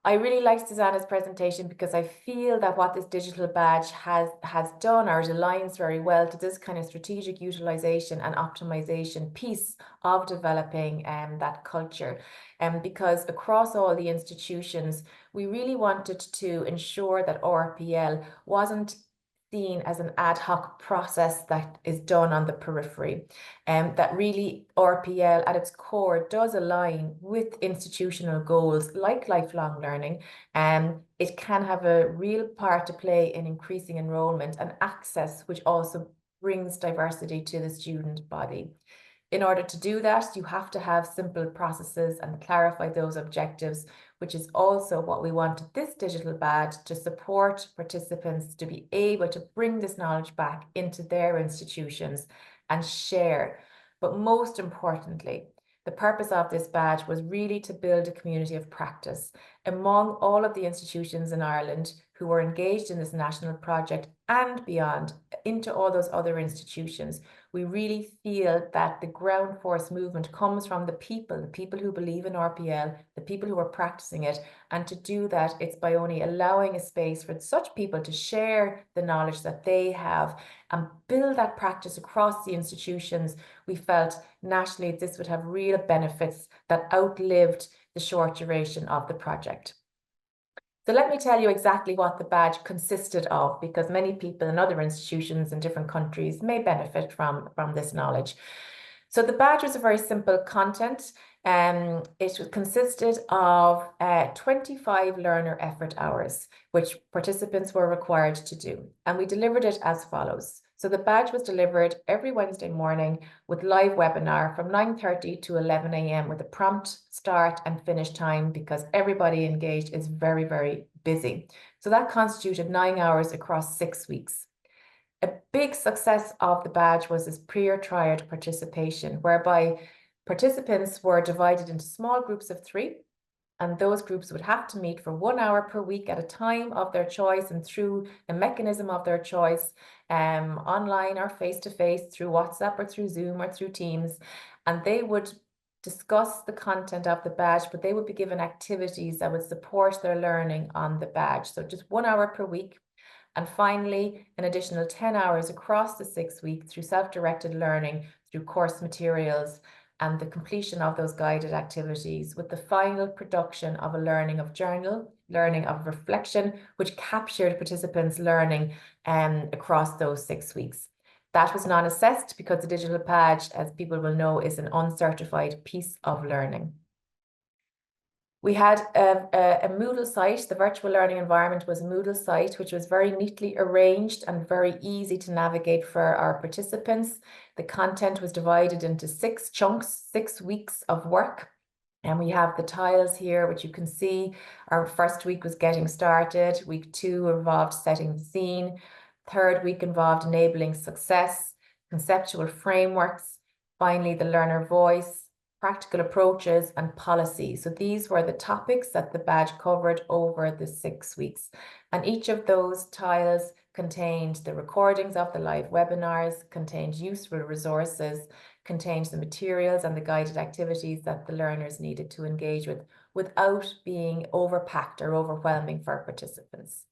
I really liked Susanna's presentation because I feel that what this digital badge has done, or it aligns very well to this kind of strategic utilization and optimization piece of developing that culture. Because across all the institutions, we really wanted to ensure that RPL wasn't seen as an ad hoc process that is done on the periphery, that really RPL at its core does align with institutional goals like lifelong learning, and it can have a real part to play in increasing enrollment and access, which also brings diversity to the student body. In order to do that, you have to have simple processes and clarify those objectives, which is also what we wanted this digital badge to support participants to be able to bring this knowledge back into their institutions and share. But most importantly, the purpose of this badge was really to build a community of practice among all of the institutions in Ireland who were engaged in this national project and beyond into all those other institutions. We really feel that the ground force movement comes from the people who believe in RPL, the people who are practicing it. And to do that, it's by only allowing a space for such people to share the knowledge that they have and build that practice across the institutions. We felt nationally this would have real benefits that outlived the short duration of the project. So let me tell you exactly what the badge consisted of, because many people in other institutions in different countries may benefit from this knowledge. So the badge was a very simple content. It consisted of 25 learner effort hours, which participants were required to do. And we delivered it as follows. So the badge was delivered every Wednesday morning with live webinar from 9:30 to 11 a.m. with a prompt start and finish time, because everybody engaged is very, very busy. So that constituted 9 hours across 6 weeks. A big success of the badge was this peer-triad participation, whereby participants were divided into small groups of 3, and those groups would have to meet for 1 hour per week at a time of their choice and through a mechanism of their choice, online or face-to-face, through WhatsApp or through Zoom or through Teams. And they would discuss the content of the badge, but they would be given activities that would support their learning on the badge. So just 1 hour per week. And finally, an additional 10 hours across the 6 weeks through self-directed learning, through course materials, and the completion of those guided activities, with the final production of a learning of journal, learning of reflection, which captured participants' learning across those 6 weeks. That was non-assessed because the digital badge, as people will know, is an uncertified piece of learning. We had a Moodle site. The virtual learning environment was a Moodle site, which was very neatly arranged and very easy to navigate for our participants. The content was divided into 6 chunks, 6 weeks of work. And we have the tiles here, which you can see. Our first week was getting started. Week 2 involved setting the scene. Third week involved enabling success, conceptual frameworks. Finally, the learner voice, practical approaches, and policy. So these were the topics that the badge covered over the 6 weeks. And each of those tiles contained the recordings of the live webinars, contained useful resources, contained the materials and the guided activities that the learners needed to engage with without being overpacked or overwhelming for participants.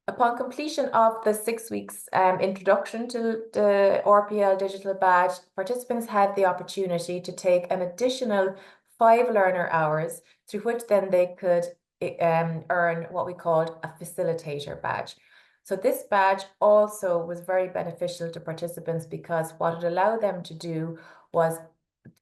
Upon completion of the 6 weeks introduction to the RPL digital badge, participants had the opportunity to take an additional 5 learner hours, through which then they could earn what we called a facilitator badge. So this badge also was very beneficial to participants, because what it allowed them to do was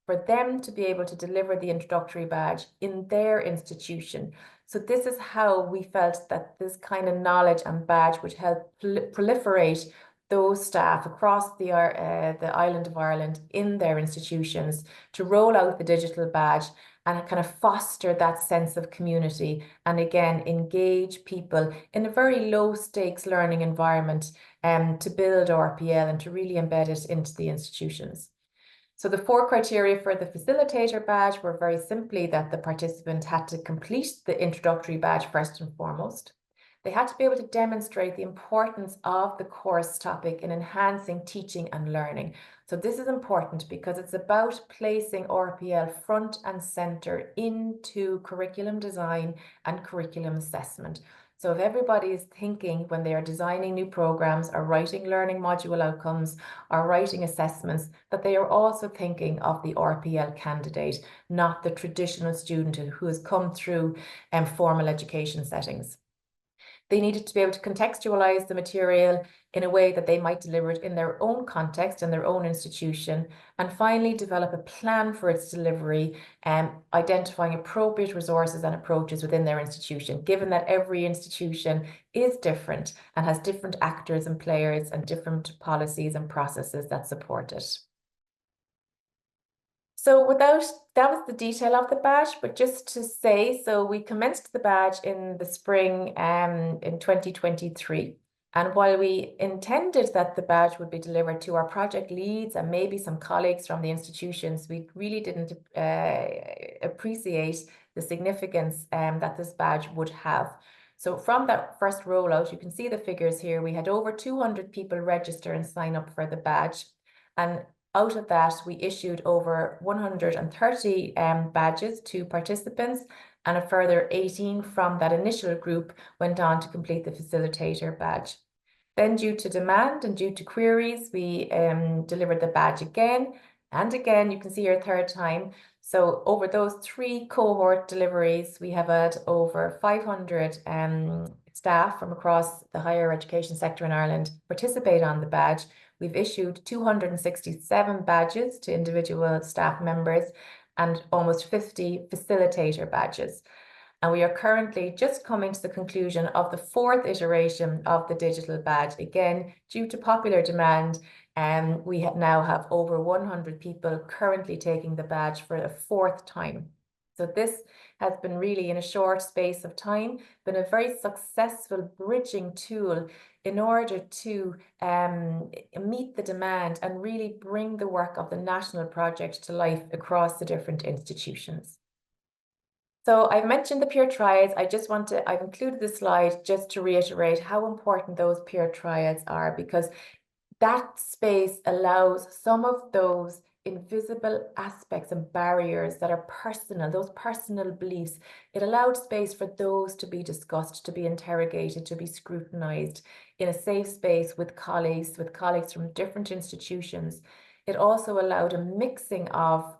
for them to be able to deliver the introductory badge in their institution. So this is how we felt that this kind of knowledge and badge would help proliferate those staff across the island of Ireland in their institutions to roll out the digital badge and kind of foster that sense of community, and again engage people in a very low stakes learning environment to build RPL and to really embed it into the institutions. So the 4 criteria for the facilitator badge were very simply that the participant had to complete the introductory badge first and foremost. They had to be able to demonstrate the importance of the course topic in enhancing teaching and learning. So this is important because it's about placing RPL front and center into curriculum design and curriculum assessment. So if everybody is thinking when they are designing new programs or writing learning module outcomes or writing assessments, that they are also thinking of the RPL candidate, not the traditional student who has come through formal education settings. They needed to be able to contextualize the material in a way that they might deliver it in their own context and their own institution. And finally, develop a plan for its delivery, identifying appropriate resources and approaches within their institution, given that every institution is different and has different actors and players and different policies and processes that support it. So that was the detail of the badge, but just to say, so we commenced the badge in the spring in 2023. And while we intended that the badge would be delivered to our project leads and maybe some colleagues from the institutions, we really didn't appreciate the significance that this badge would have. So from that first rollout, you can see the figures here. We had over 200 people register and sign up for the badge. And out of that, we issued over 130 badges to participants, and a further 18 from that initial group went on to complete the facilitator badge. Then, due to demand and due to queries, we delivered the badge again and again. You can see your third time. So over those 3 cohort deliveries, we have had over 500 staff from across the higher education sector in Ireland participate on the badge. We've issued 267 badges to individual staff members and almost 50 facilitator badges. And we are currently just coming to the conclusion of the 4th iteration of the digital badge. Again, due to popular demand, we now have over 100 people currently taking the badge for the 4th time. So this has been really, in a short space of time, been a very successful bridging tool in order to meet the demand and really bring the work of the national project to life across the different institutions. So I've mentioned the peer triads. I've included this slide just to reiterate how important those peer triads are, because that space allows some of those invisible aspects and barriers that are personal, those personal beliefs. It allowed space for those to be discussed, to be interrogated, to be scrutinized in a safe space with colleagues from different institutions. It also allowed a mixing of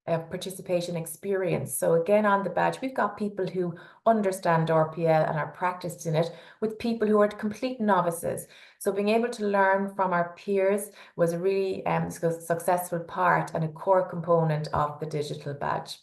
participation experience. So again, on the badge, we've got people who understand RPL and are practiced in it, with people who are complete novices. So being able to learn from our peers was a really successful part and a core component of the digital badge.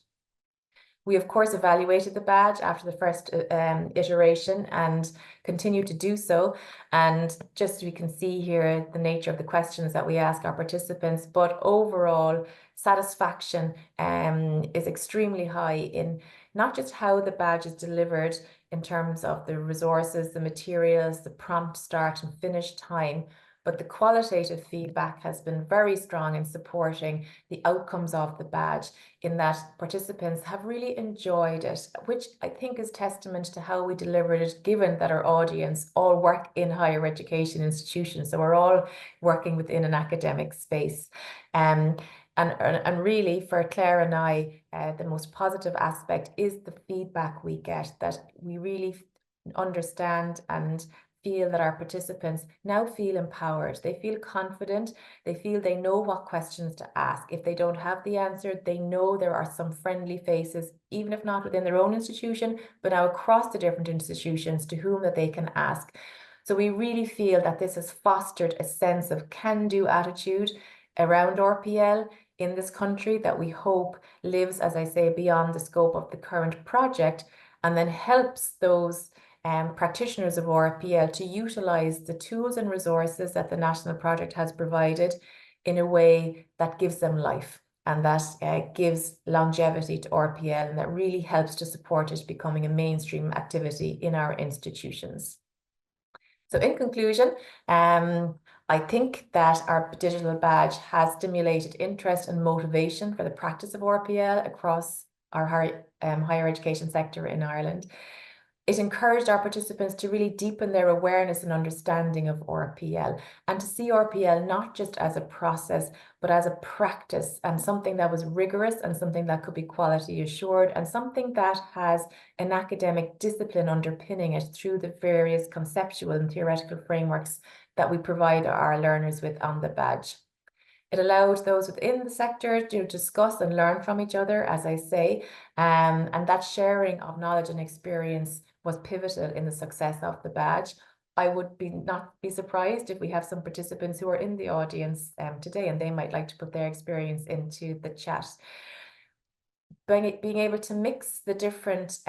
We, of course, evaluated the badge after the first iteration and continue to do so. And just we can see here the nature of the questions that we ask our participants, but overall satisfaction is extremely high in not just how the badge is delivered in terms of the resources, the materials, the prompt start and finish time, but the qualitative feedback has been very strong in supporting the outcomes of the badge, in that participants have really enjoyed it, which I think is testament to how we delivered it, given that our audience all work in higher education institutions. So we're all working within an academic space. And really, for Claire and I, the most positive aspect is the feedback we get, that we really understand and feel that our participants now feel empowered. They feel confident. They feel they know what questions to ask. If they don't have the answer, they know there are some friendly faces, even if not within their own institution, but now across the different institutions, to whom that they can ask. So we really feel that this has fostered a sense of can-do attitude around RPL in this country that we hope lives, as I say, beyond the scope of the current project, and then helps those practitioners of RPL to utilise the tools and resources that the national project has provided in a way that gives them life, and that gives longevity to RPL, and that really helps to support it becoming a mainstream activity in our institutions. So in conclusion, I think that our digital badge has stimulated interest and motivation for the practice of RPL across our higher education sector in Ireland. It encouraged our participants to really deepen their awareness and understanding of RPL, and to see RPL not just as a process, but as a practice, and something that was rigorous and something that could be quality assured, and something that has an academic discipline underpinning it through the various conceptual and theoretical frameworks that we provide our learners with on the badge. It allowed those within the sector to discuss and learn from each other, as I say, and that sharing of knowledge and experience was pivotal in the success of the badge. I would not be surprised if we have some participants who are in the audience today, and they might like to put their experience into the chat. Being able to mix the different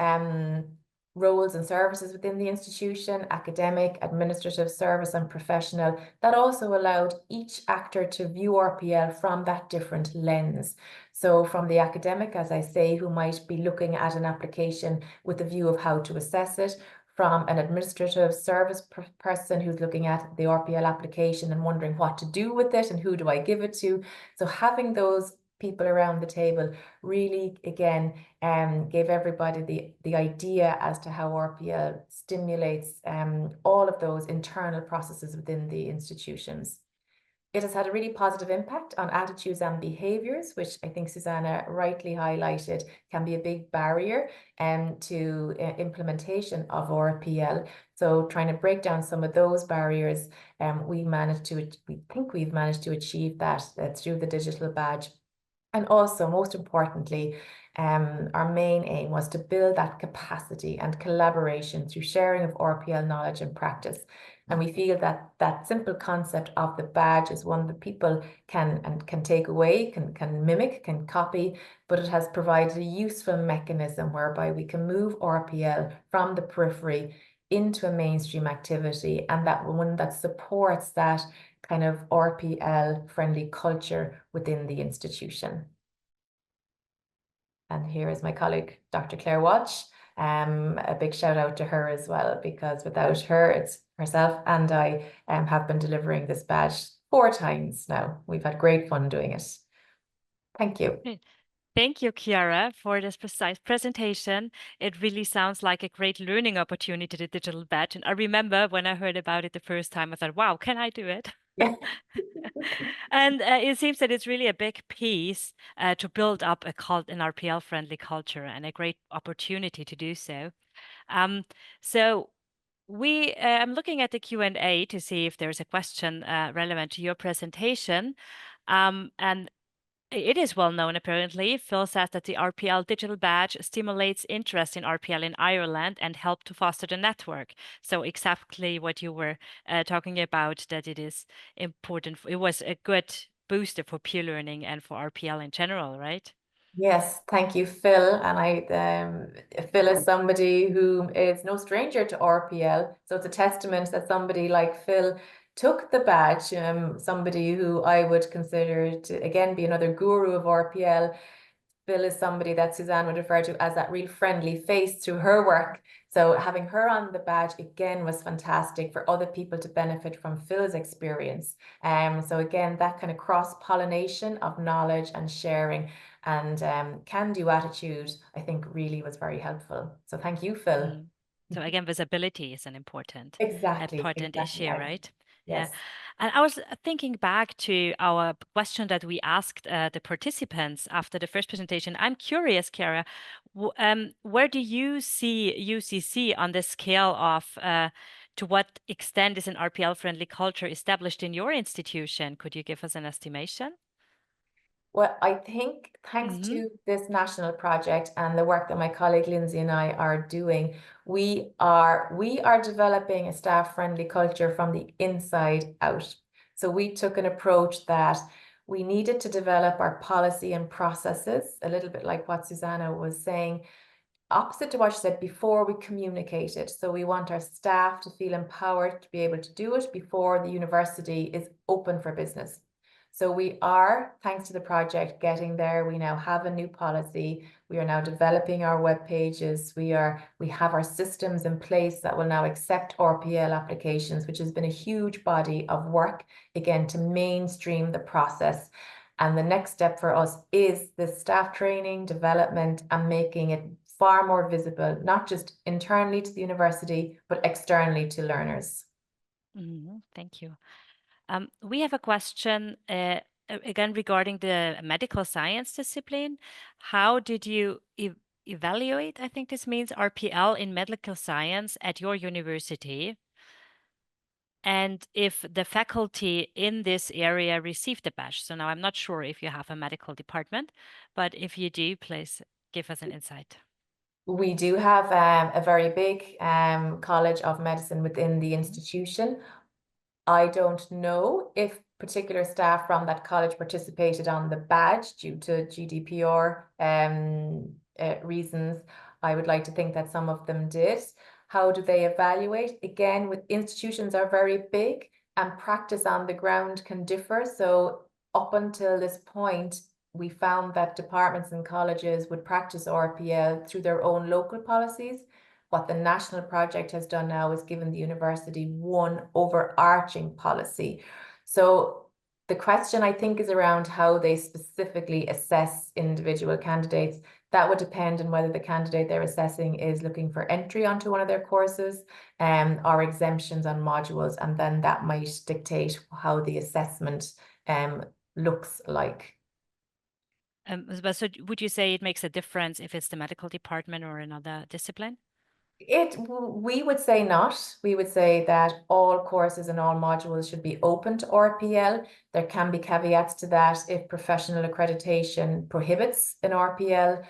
roles and services within the institution, academic, administrative, service and professional, that also allowed each actor to view RPL from that different lens. So from the academic, as I say, who might be looking at an application with a view of how to assess it, from an administrative service person who's looking at the RPL application and wondering what to do with it and who do I give it to. So having those people around the table, really, again, gave everybody the idea as to how RPL stimulates all of those internal processes within the institutions. It has had a really positive impact on attitudes and behaviours, which I think Susanna rightly highlighted can be a big barrier to implementation of RPL. So trying to break down some of those barriers, we think we've managed to achieve that through the digital badge. And also, most importantly, our main aim was to build that capacity and collaboration through sharing of RPL knowledge and practice. And we feel that that simple concept of the badge is one that people can take away, can mimic, can copy, but it has provided a useful mechanism whereby we can move RPL from the periphery into a mainstream activity, and that one that supports that kind of RPL-friendly culture within the institution. And here is my colleague, Dr. Claire Watch. A big shout out to her as well, because without her, it's herself and I have been delivering this badge 4 times now. We've had great fun doing it. Thank you. Thank you, Chiara, for this precise presentation. It really sounds like a great learning opportunity, the digital badge. And I remember when I heard about it the first time, I thought, wow, can I do it? Yeah. And it seems that it's really a big piece to build up an RPL-friendly culture, and a great opportunity to do so. So I'm looking at the Q&A to see if there's a question relevant to your presentation. And it is well known, apparently. Phil says that the RPL digital badge stimulates interest in RPL in Ireland and help to foster the network. So exactly what you were talking about, that it is important. It was a good booster for peer learning and for RPL in general, right? Yes, thank you, Phil. And Phil is somebody who is no stranger to RPL. So it's a testament that somebody like Phil took the badge, somebody who I would consider to, again, be another guru of RPL. Phil is somebody that Suzanne would refer to as that real friendly face through her work. So having her on the badge again was fantastic for other people to benefit from Phil's experience. So again, that kind of cross-pollination of knowledge and sharing and can-do attitude, I think really was very helpful. So thank you, Phil. So again, visibility is an important issue, Right. right? Yes. Yeah. And I was thinking back to our question that we asked the participants after the first presentation. I'm curious, Chiara, where do you see UCC on the scale of to what extent is an RPL-friendly culture established in your institution? Could you give us an estimation? Well, I think thanks to this national project and the work that my colleague Lindsay and I are doing, we are developing a staff-friendly culture from the inside out. So we took an approach that we needed to develop our policy and processes, a little bit like what Susanna was saying, opposite to what she said, before we communicated. So we want our staff to feel empowered to be able to do it before the university is open for business. So we are, thanks to the project, getting there. We now have a new policy. We are now developing our web pages. We have our systems in place that will now accept RPL applications, which has been a huge body of work, again, to mainstream the process. And the next step for us is the staff training, development, and making it far more visible, not just internally to the university, but externally to learners. Thank you. We have a question again regarding the medical science discipline. How did you evaluate, I think this means, RPL in medical science at your university? And if the faculty in this area received the badge. So now I'm not sure if you have a medical department, but if you do, please give us an insight. We do have a very big College of Medicine within the institution. I don't know if particular staff from that college participated on the badge due to GDPR reasons. I would like to think that some of them did. How do they evaluate? Again, with institutions are very big and practice on the ground can differ. So up until this point, we found that departments and colleges would practice RPL through their own local policies. What the national project has done now is given the university one overarching policy. So the question, I think, is around how they specifically assess individual candidates. That would depend on whether the candidate they're assessing is looking for entry onto one of their courses or exemptions on modules, and then that might dictate how the assessment looks like. But so would you say it makes a difference if it's the medical department or another discipline? We would say not. We would say that all courses and all modules should be open to RPL. There can be caveats to that if professional accreditation prohibits an RPL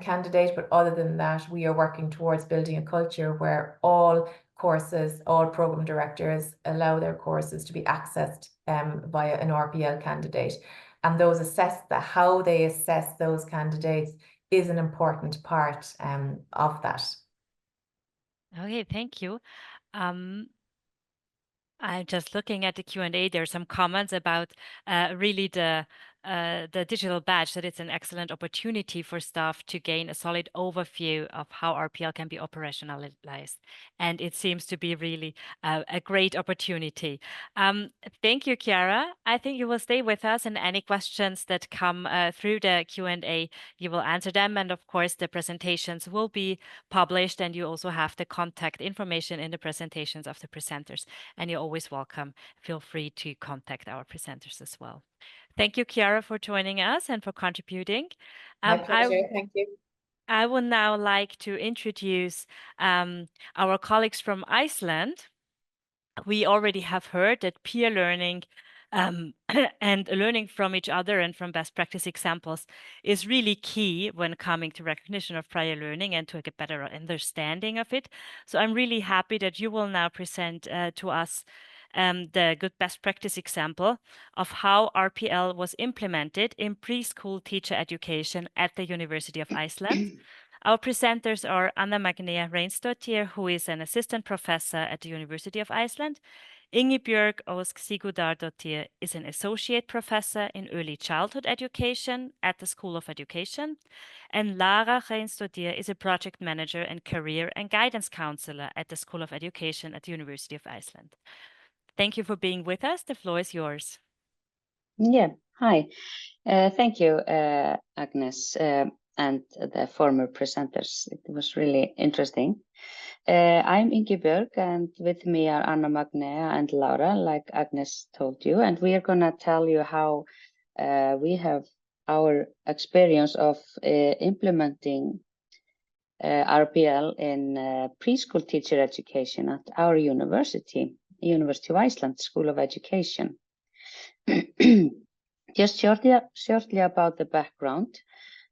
candidate, but other than that, we are working towards building a culture where all courses, all program directors allow their courses to be accessed via an RPL candidate. And those how they assess those candidates is an important part of that. Okay, thank you. I'm just looking at the Q&A. There are some comments about really the digital badge, that it's an excellent opportunity for staff to gain a solid overview of how RPL can be operationalized. And it seems to be really a great opportunity. Thank you, Chiara. I think you will stay with us, and any questions that come through the Q&A, you will answer them. And of course, the presentations will be published, and you also have the contact information in the presentations of the presenters. And you're always welcome. Feel free to contact our presenters as well. Thank you, Chiara, for joining us and for contributing. My pleasure. Thank you. I would now like to introduce our colleagues from Iceland. We already have heard that peer learning and learning from each other and from best practice examples is really key when coming to recognition of prior learning and to get better understanding of it. So I'm really happy that you will now present to us the good best practice example of how RPL was implemented in preschool teacher education at the University of Iceland. Our presenters are Anna Magnea Reynsdottir, who is an assistant professor at the University of Iceland. Ingibjörg Ósk Sigurdardóttir is an associate professor in early childhood education at the School of Education. And Lara Reynsdottir is a project manager and career and guidance counselor at the School of Education at the University of Iceland. Thank you for being with us. The floor is yours. Yeah, hi. Thank you, Agnes, and the former presenters. It was really interesting. I'm Ingibjörg, and with me are Anna Magnea and Laura, like Agnes told you, and we are going to tell you how we have our experience of implementing RPL in preschool teacher education at our University of Iceland School of Education. Just shortly about the background.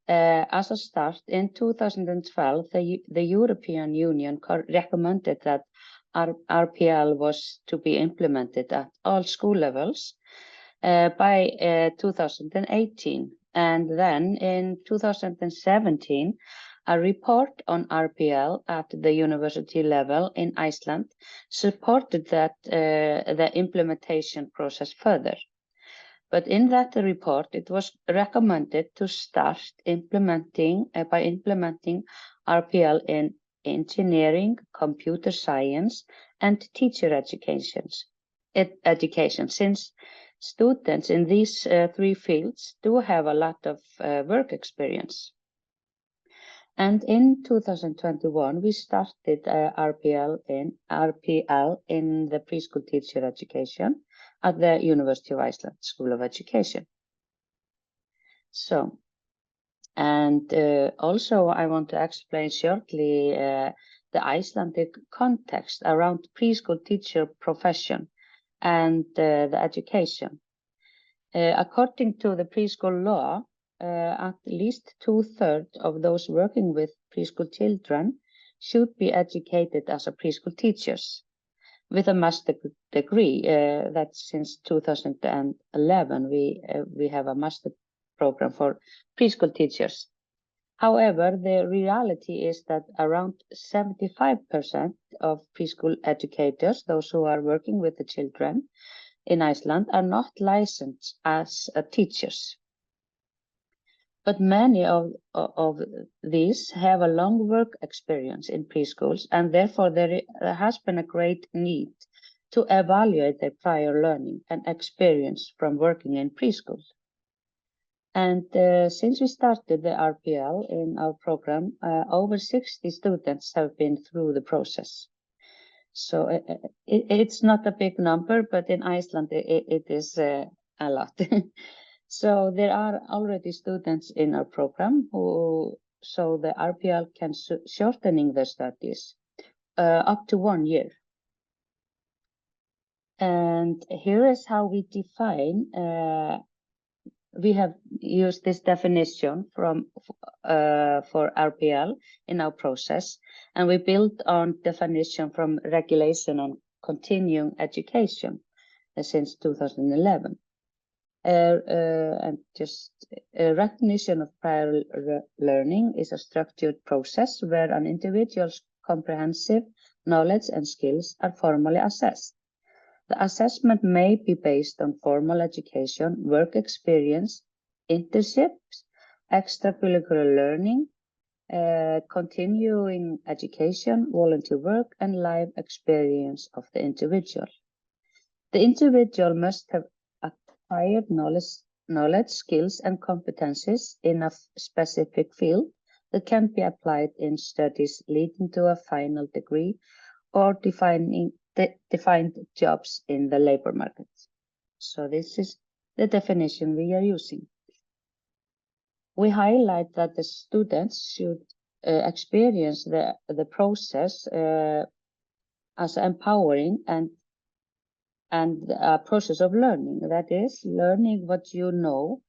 As a start, in 2012, the European Union recommended that RPL was to be implemented at all school levels by 2018. And then in 2017, a report on RPL at the university level in Iceland supported that the implementation process further. But in that report, it was recommended to start implementing RPL in engineering, computer science, and teacher education, since students in these three fields do have a lot of work experience. And in 2021, we started RPL in the preschool teacher education at the University of Iceland School of Education. So, and also I want to explain shortly the Icelandic context around preschool teacher profession and the education. According to the preschool law, at least 2/3 of those working with preschool children should be educated as a preschool teachers with a master degree. That's since 2011 we have a master program for preschool teachers. However, the reality is that around 75% of preschool educators, those who are working with the children in Iceland, are not licensed as teachers. But many of these have a long work experience in preschools, and therefore there has been a great need to evaluate their prior learning and experience from working in preschool. And since we started the RPL in our program, over 60 students have been through the process. So it's not a big number, but in Iceland it is a lot. So there are already students in our program so the RPL can shortening their studies up to 1 year. And here is how we define. We have used this definition for RPL in our process, and we built on definition from regulation on continuing education since 2011. And just recognition of prior learning is a structured process where an individual's comprehensive knowledge and skills are formally assessed. The assessment may be based on formal education, work experience, internships, extracurricular learning, continuing education, volunteer work, and life experience of the individual. The individual must have acquired knowledge, skills, and competences in a specific field that can be applied in studies leading to a final degree or defined jobs in the labor market. So this is the definition we are using. We highlight that the students should experience the process as empowering and a process of learning. That is, learning what you know,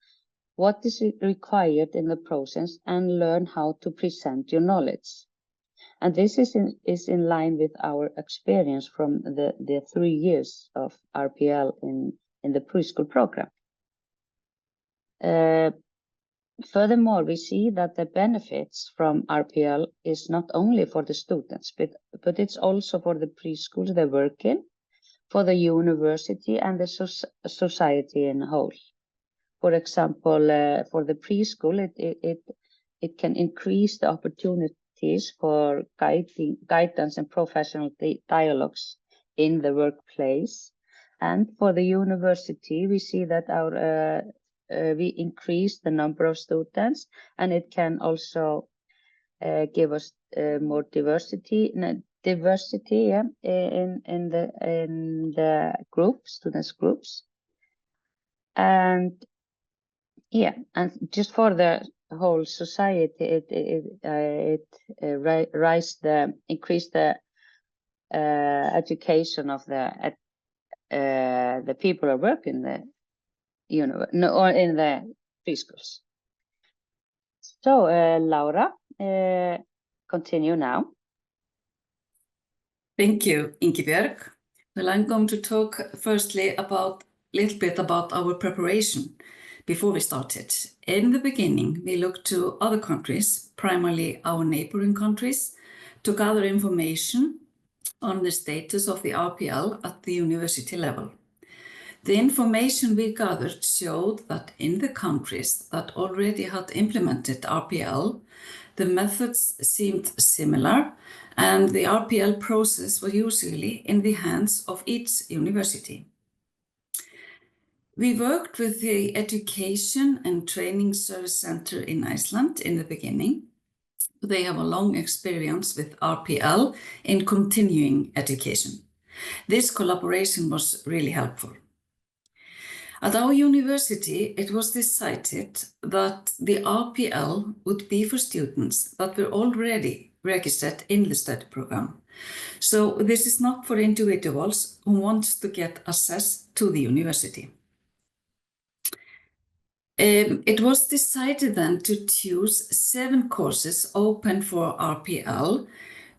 what is required in the process, and learn how to present your knowledge. And this is in line with our experience from the 3 years of RPL in the preschool program. Furthermore, we see that the benefits from RPL is not only for the students, but it's also for the preschools they work in, for the university and the society in whole. For example, for the preschool, it can increase the opportunities for guidance and professional dialogues in the workplace. And for the university, we see that we increase the number of students, and it can also give us more diversity in the students groups. And yeah, and just for the whole society, increase the education of the people who work in the or in the preschools. So Laura, continue now. Thank you, Ingibjörg. Well, I'm going to talk firstly a little bit about our preparation before we started. In the beginning, we looked to other countries, primarily our neighboring countries, to gather information on the status of the RPL at the university level. The information we gathered showed that in the countries that already had implemented RPL, the methods seemed similar, and the RPL process was usually in the hands of each university. We worked with the Education and Training Service Center in Iceland in the beginning. They have a long experience with RPL in continuing education. This collaboration was really helpful. At our university, it was decided that the RPL would be for students that were already registered in the study program. So this is not for individuals who want to get access to the university. It was decided then to choose 7 courses open for RPL,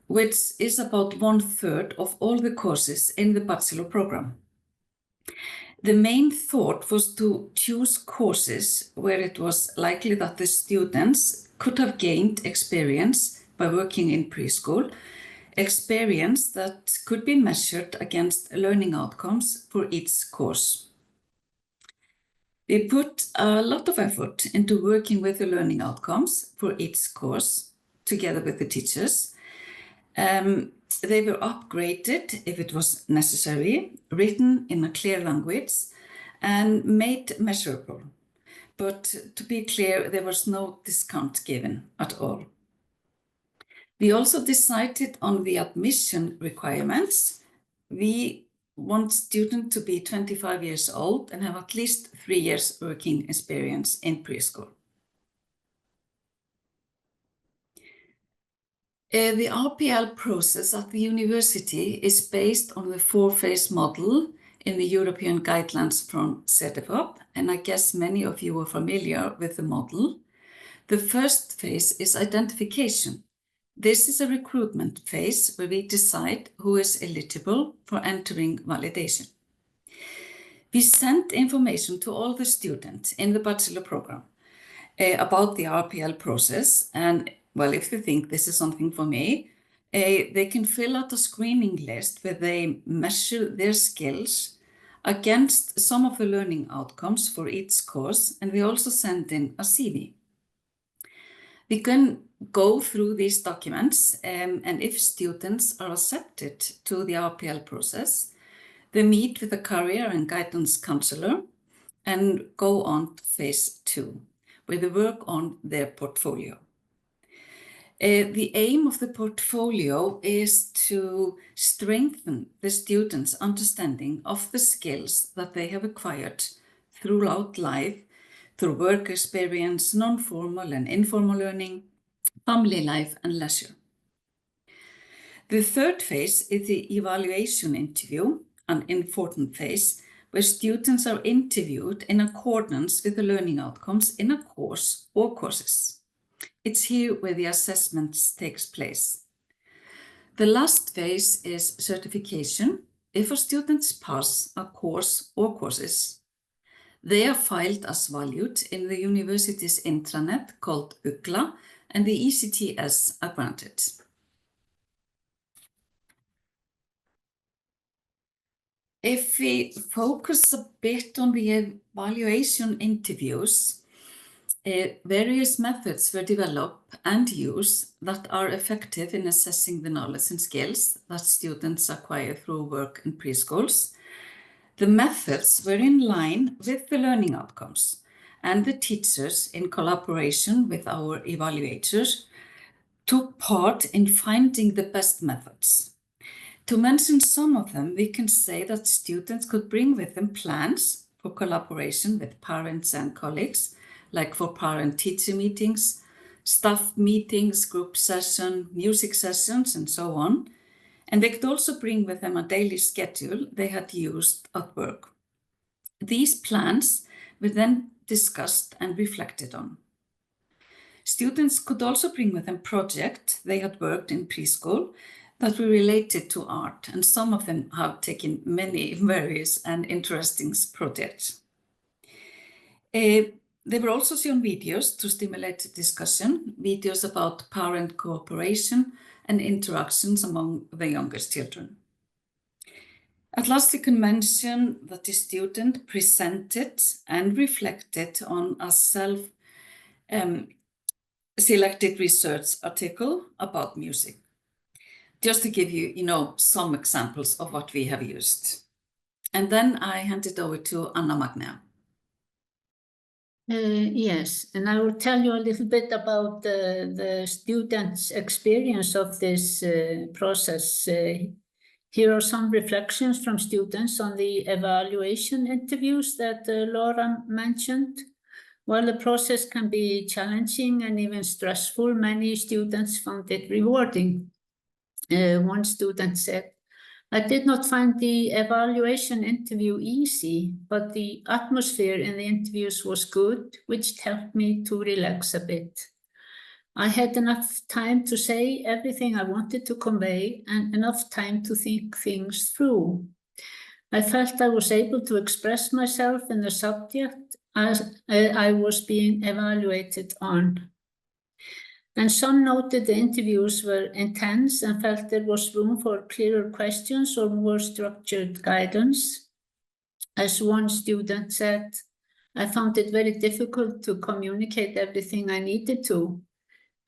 which is about 1/3 of all the courses in the bachelor program. The main thought was to choose courses where it was likely that the students could have gained experience by working in preschool, experience that could be measured against learning outcomes for each course. We put a lot of effort into working with the learning outcomes for each course together with the teachers. They were upgraded if it was necessary, written in a clear language, and made measurable. But to be clear, there was no discount given at all. We also decided on the admission requirements. We want students to be 25 years old and have at least 3 years working experience in preschool. The RPL process at the university is based on the 4-phase model in the European guidelines from CEDEFOP, and I guess many of you are familiar with the model. The first phase is identification. This is a recruitment phase where we decide who is eligible for entering validation. We sent information to all the students in the bachelor program about the RPL process, and well, if they think this is something for me, they can fill out a screening list where they measure their skills against some of the learning outcomes for each course, and we also send in a CV. We can go through these documents, and if students are accepted to the RPL process, they meet with a career and guidance counselor and go on to phase 2, where they work on their portfolio. The aim of the portfolio is to strengthen the students' understanding of the skills that they have acquired throughout life, through work experience, non-formal and informal learning, family life, and leisure. The third phase is the evaluation interview, an important phase where students are interviewed in accordance with the learning outcomes in a course or courses. It's here where the assessments takes place. The last phase is certification. If our students pass a course or courses, they are filed as valued in the university's intranet called UCLA, and the ECTS are granted. If we focus a bit on the evaluation interviews, various methods were developed and used that are effective in assessing the knowledge and skills that students acquire through work in preschools. The methods were in line with the learning outcomes, and the teachers, in collaboration with our evaluators, took part in finding the best methods. To mention some of them, we can say that students could bring with them plans for collaboration with parents and colleagues, like for parent-teacher meetings, staff meetings, group session, music sessions, and so on. And they could also bring with them a daily schedule they had used at work. These plans were then discussed and reflected on. Students could also bring with them projects they had worked in preschool that were related to art, and some of them have taken many various and interesting projects. They were also shown videos to stimulate discussion, videos about parent cooperation and interactions among the youngest children. At last, we can mention that the student presented and reflected on a self-selected research article about music. Just to give you, some examples of what we have used. And then I hand it over to Anna Magna. Yes, and I will tell you a little bit about the students' experience of this process. Here are some reflections from students on the evaluation interviews that Laura mentioned. While the process can be challenging and even stressful, many students found it rewarding. One student said, "I did not find the evaluation interview easy, but the atmosphere in the interviews was good, which helped me to relax a bit. I had enough time to say everything I wanted to convey and enough time to think things through. I felt I was able to express myself in the subject as I was being evaluated on." And some noted the interviews were intense and felt there was room for clearer questions or more structured guidance. As one student said, "I found it very difficult to communicate everything I needed to.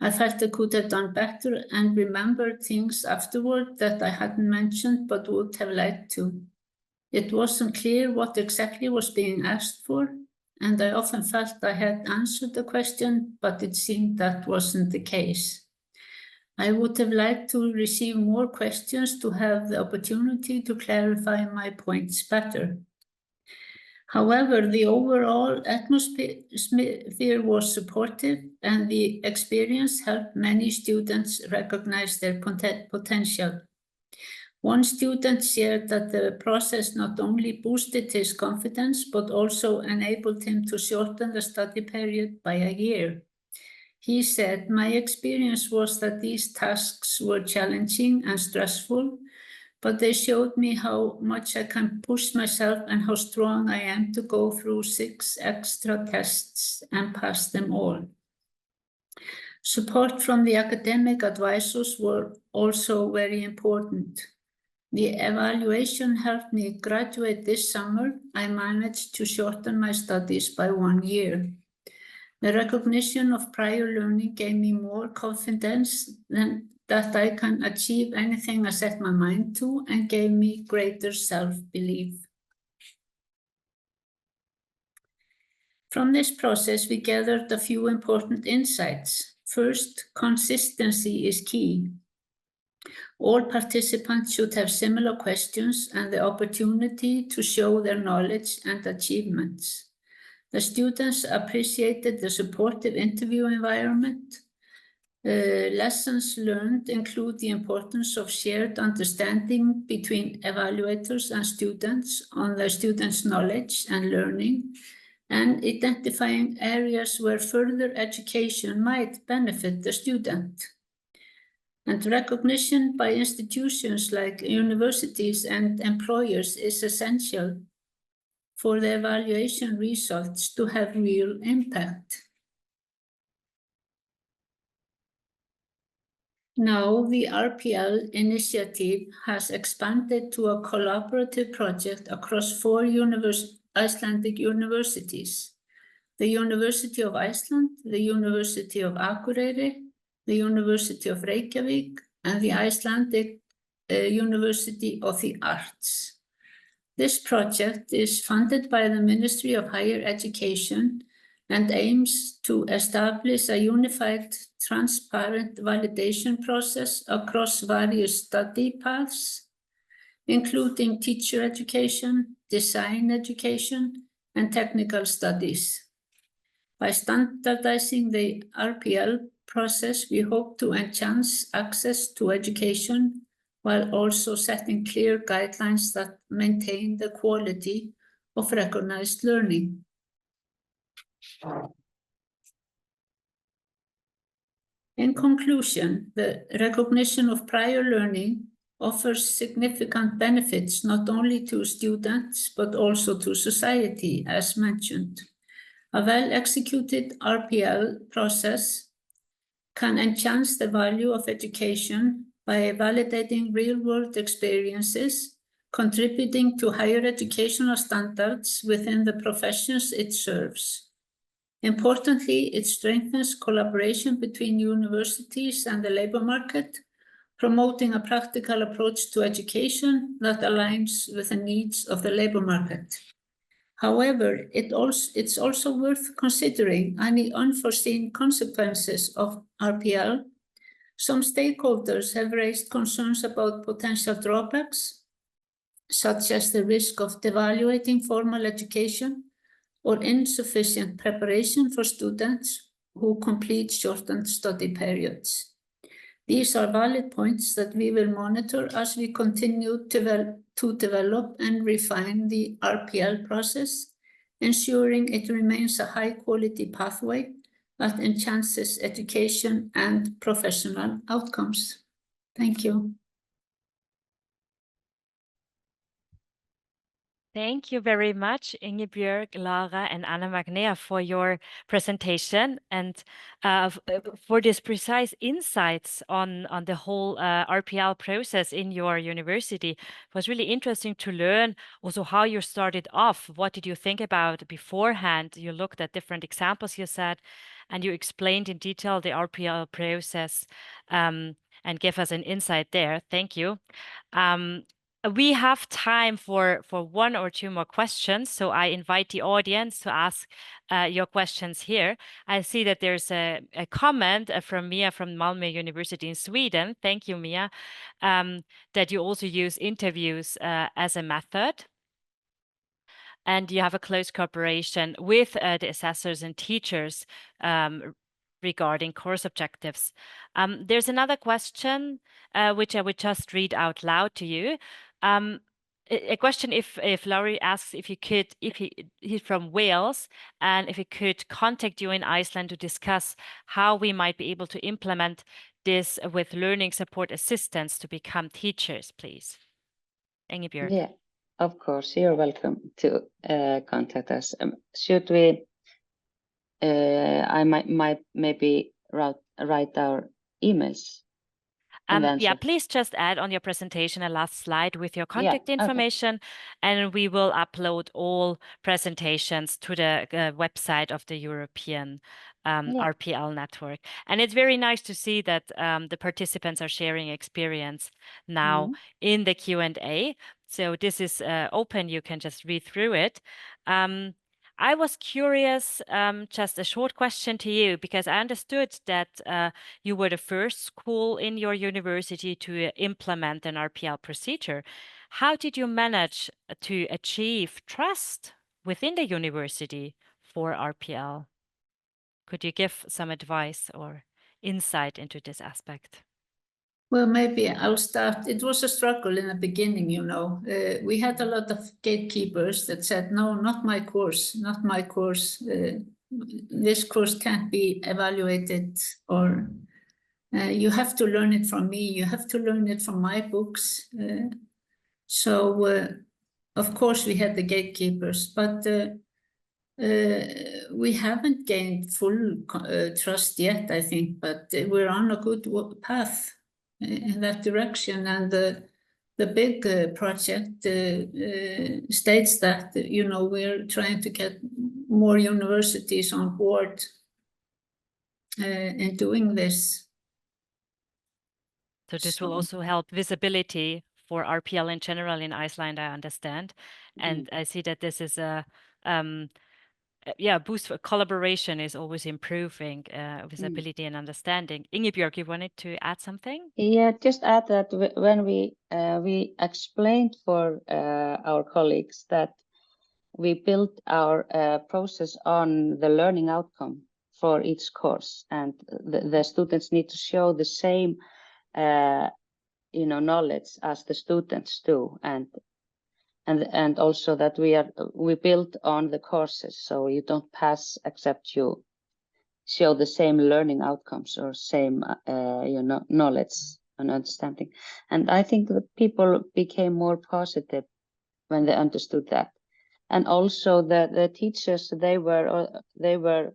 I felt I could have done better and remembered things afterward that I hadn't mentioned but would have liked to. It wasn't clear what exactly was being asked for, and I often felt I had answered the question, but it seemed that wasn't the case. I would have liked to receive more questions to have the opportunity to clarify my points better. However, the overall atmosphere was supportive, and the experience helped many students recognize their potential. One student shared that the process not only boosted his confidence, but also enabled him to shorten the study period by a year. He said, "My experience was that these tasks were challenging and stressful, but they showed me how much I can push myself and how strong I am to go through 6 extra tests and pass them all." Support from the academic advisors were also very important. The evaluation helped me graduate this summer. I managed to shorten my studies by 1 year. The recognition of prior learning gave me more confidence that I can achieve anything I set my mind to, and gave me greater self-belief. From this process, we gathered a few important insights. First, consistency is key. All participants should have similar questions and the opportunity to show their knowledge and achievements. The students appreciated the supportive interview environment. Lessons learned include the importance of shared understanding between evaluators and students on the students' knowledge and learning, and identifying areas where further education might benefit the student. And recognition by institutions like universities and employers is essential for the evaluation results to have real impact. Now, the RPL initiative has expanded to a collaborative project across 4 Icelandic universities: the University of Iceland, the University of Akureyri, the University of Reykjavik, and the Icelandic University of the Arts. This project is funded by the Ministry of Higher Education and aims to establish a unified, transparent validation process across various study paths, including teacher education, design education, and technical studies. By standardizing the RPL process, we hope to enhance access to education while also setting clear guidelines that maintain the quality of recognized learning. In conclusion, the recognition of prior learning offers significant benefits not only to students but also to society, as mentioned. A well-executed RPL process can enhance the value of education by validating real-world experiences, contributing to higher educational standards within the professions it serves. Importantly, it strengthens collaboration between universities and the labor market, promoting a practical approach to education that aligns with the needs of the labor market. However, it's also worth considering any unforeseen consequences of RPL. Some stakeholders have raised concerns about potential drawbacks, such as the risk of devaluating formal education or insufficient preparation for students who complete shortened study periods. These are valid points that we will monitor as we continue to develop and refine the RPL process, ensuring it remains a high-quality pathway that enhances education and professional outcomes. Thank you. Thank you very much, Ingebjörg, Lara, and Anna Magnea for your presentation and for this precise insights on the whole RPL process in your university. It was really interesting to learn also how you started off. What did you think about beforehand? You looked at different examples, you said, and you explained in detail the RPL process and gave us an insight there. Thank you. We have time for one or two more questions, so I invite the audience to ask your questions here. I see that there's a comment from Mia from Malmö University in Sweden. Thank you, Mia, that you also use interviews as a method. And you have a close cooperation with the assessors and teachers regarding course objectives. There's another question which I would just read out loud to you. A question if Laurie asks if he's from Wales and if he could contact you in Iceland to discuss how we might be able to implement this with learning support assistants to become teachers, please. Ingebjörg. Yeah, of course, you're welcome to contact us. Should we? I might maybe write our emails. Yeah, please just add on your presentation a last slide with your contact information, and we will upload all presentations to the website of the European RPL network. And it's very nice to see that the participants are sharing experience now in the Q&A. So this is open, you can just read through it. I was curious, just a short question to you, because I understood that you were the first school in your university to implement an RPL procedure. How did you manage to achieve trust within the university for RPL? Could you give some advice or insight into this aspect? Well, maybe I'll start. It was a struggle in the beginning, you know. We had a lot of gatekeepers that said, no, not my course, not my course. This course can't be evaluated, or you have to learn it from me, you have to learn it from my books. So, of course, we had the gatekeepers, but we haven't gained full trust yet, I think, but we're on a good path in that direction. And the big project states that, you know, we're trying to get more universities on board in doing this. So this will also help visibility for RPL in general in Iceland, I understand. And I see that this is a boost for collaboration is always improving visibility and understanding. Ingebjörg, you wanted to add something? Yeah, just add that when we explained for our colleagues that we built our process on the learning outcome for each course, and the students need to show the same knowledge as the students do, and also that we built on the courses, so you don't pass except you show the same learning outcomes or same knowledge and understanding. And I think that people became more positive when they understood that. And also the teachers, they were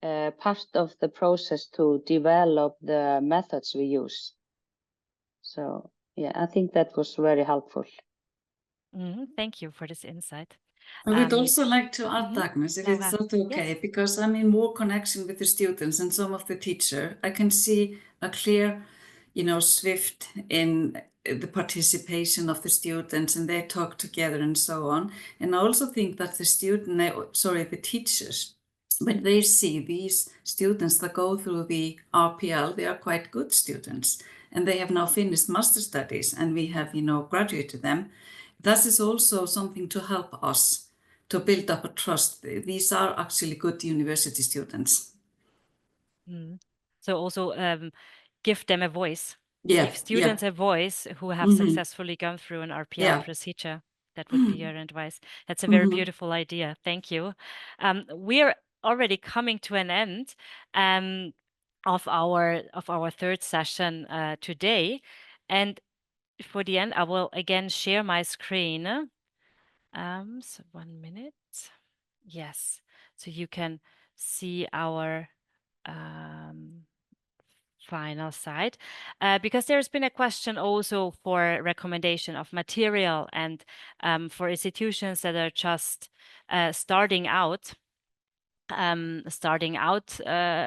part of the process to develop the methods we use. So yeah, I think that was very helpful. Thank you for this insight. I would also like to add, Agnes, if it's not okay, yes. Because I'm in more connection with the students and some of the teacher. I can see a clear, shift in the participation of the students, and they talk together and so on. And I also think that the teachers, when they see these students that go through the RPL, they are quite good students, and they have now finished master studies, and we have, graduated them. That is also something to help us to build up a trust. These are actually good university students. So also give them a voice. Yeah, give students a voice who have successfully gone through an RPL procedure. That would be your advice. That's a very beautiful idea. Thank you. We're already coming to an end of our third session today. And for the end, I will again share my screen. So 1 minute. Yes, so you can see our final site, because there's been a question also for recommendation of material and for institutions that are just starting out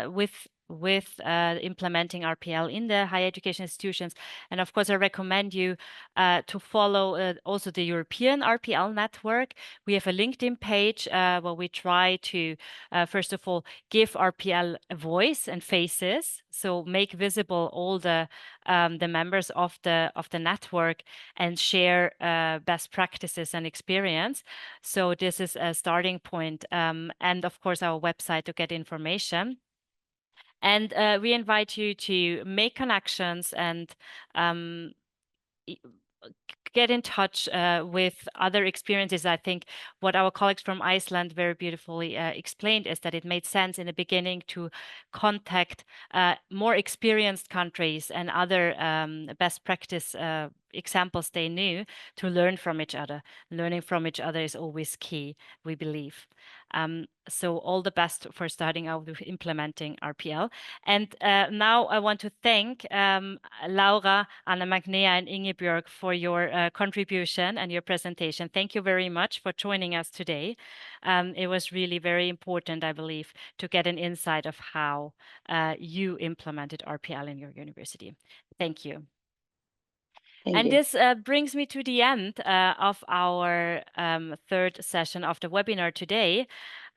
with implementing RPL in the higher education institutions. And of course, I recommend you to follow also the European RPL network. We have a LinkedIn page where we try to, first of all, give RPL a voice and faces. So make visible all the members of the network and share best practices and experience. So this is a starting point, and of course our website to get information. And we invite you to make connections and get in touch with other experiences. I think what our colleagues from Iceland very beautifully explained is that it made sense in the beginning to contact more experienced countries and other best practice examples they knew to learn from each other. Learning from each other is always key, we believe. So all the best for starting out with implementing RPL. And now I want to thank Laura, Anna Magnea, and Ingebjörg for your contribution and your presentation. Thank you very much for joining us today. It was really very important, I believe, to get an insight of how you implemented RPL in your university. Thank you. Thank And you. this brings me to the end of our third session of the webinar today.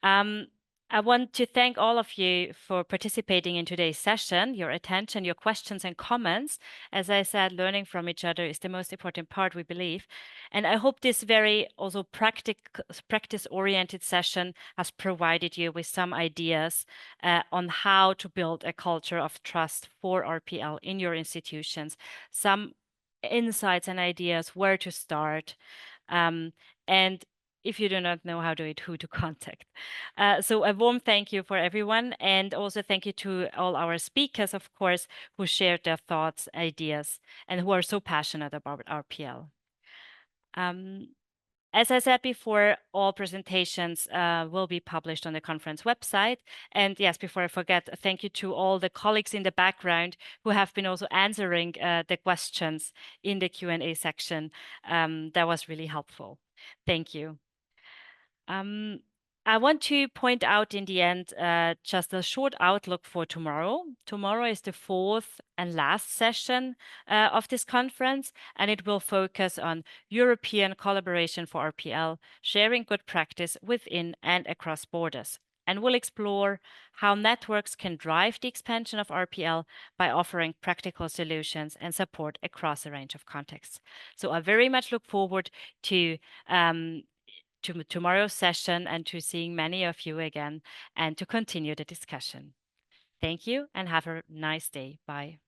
I want to thank all of you for participating in today's session, your attention, your questions and comments. As I said, learning from each other is the most important part, we believe. And I hope this very also practice-oriented session has provided you with some ideas on how to build a culture of trust for RPL in your institutions, some insights and ideas where to start, and if you do not know how to do it, who to contact. So a warm thank you for everyone, and also thank you to all our speakers, of course, who shared their thoughts, ideas, and who are so passionate about RPL. As I said before, all presentations will be published on the conference website. And yes, before I forget, thank you to all the colleagues in the background who have been also answering the questions in the Q&A section. That was really helpful. Thank you. I want to point out in the end just a short outlook for tomorrow. Tomorrow is the fourth and last session of this conference, and it will focus on European collaboration for RPL, sharing good practice within and across borders. And we'll explore how networks can drive the expansion of RPL by offering practical solutions and support across a range of contexts. So I very much look forward to tomorrow's session and to seeing many of you again and to continue the discussion. Thank you and have a nice day. Bye.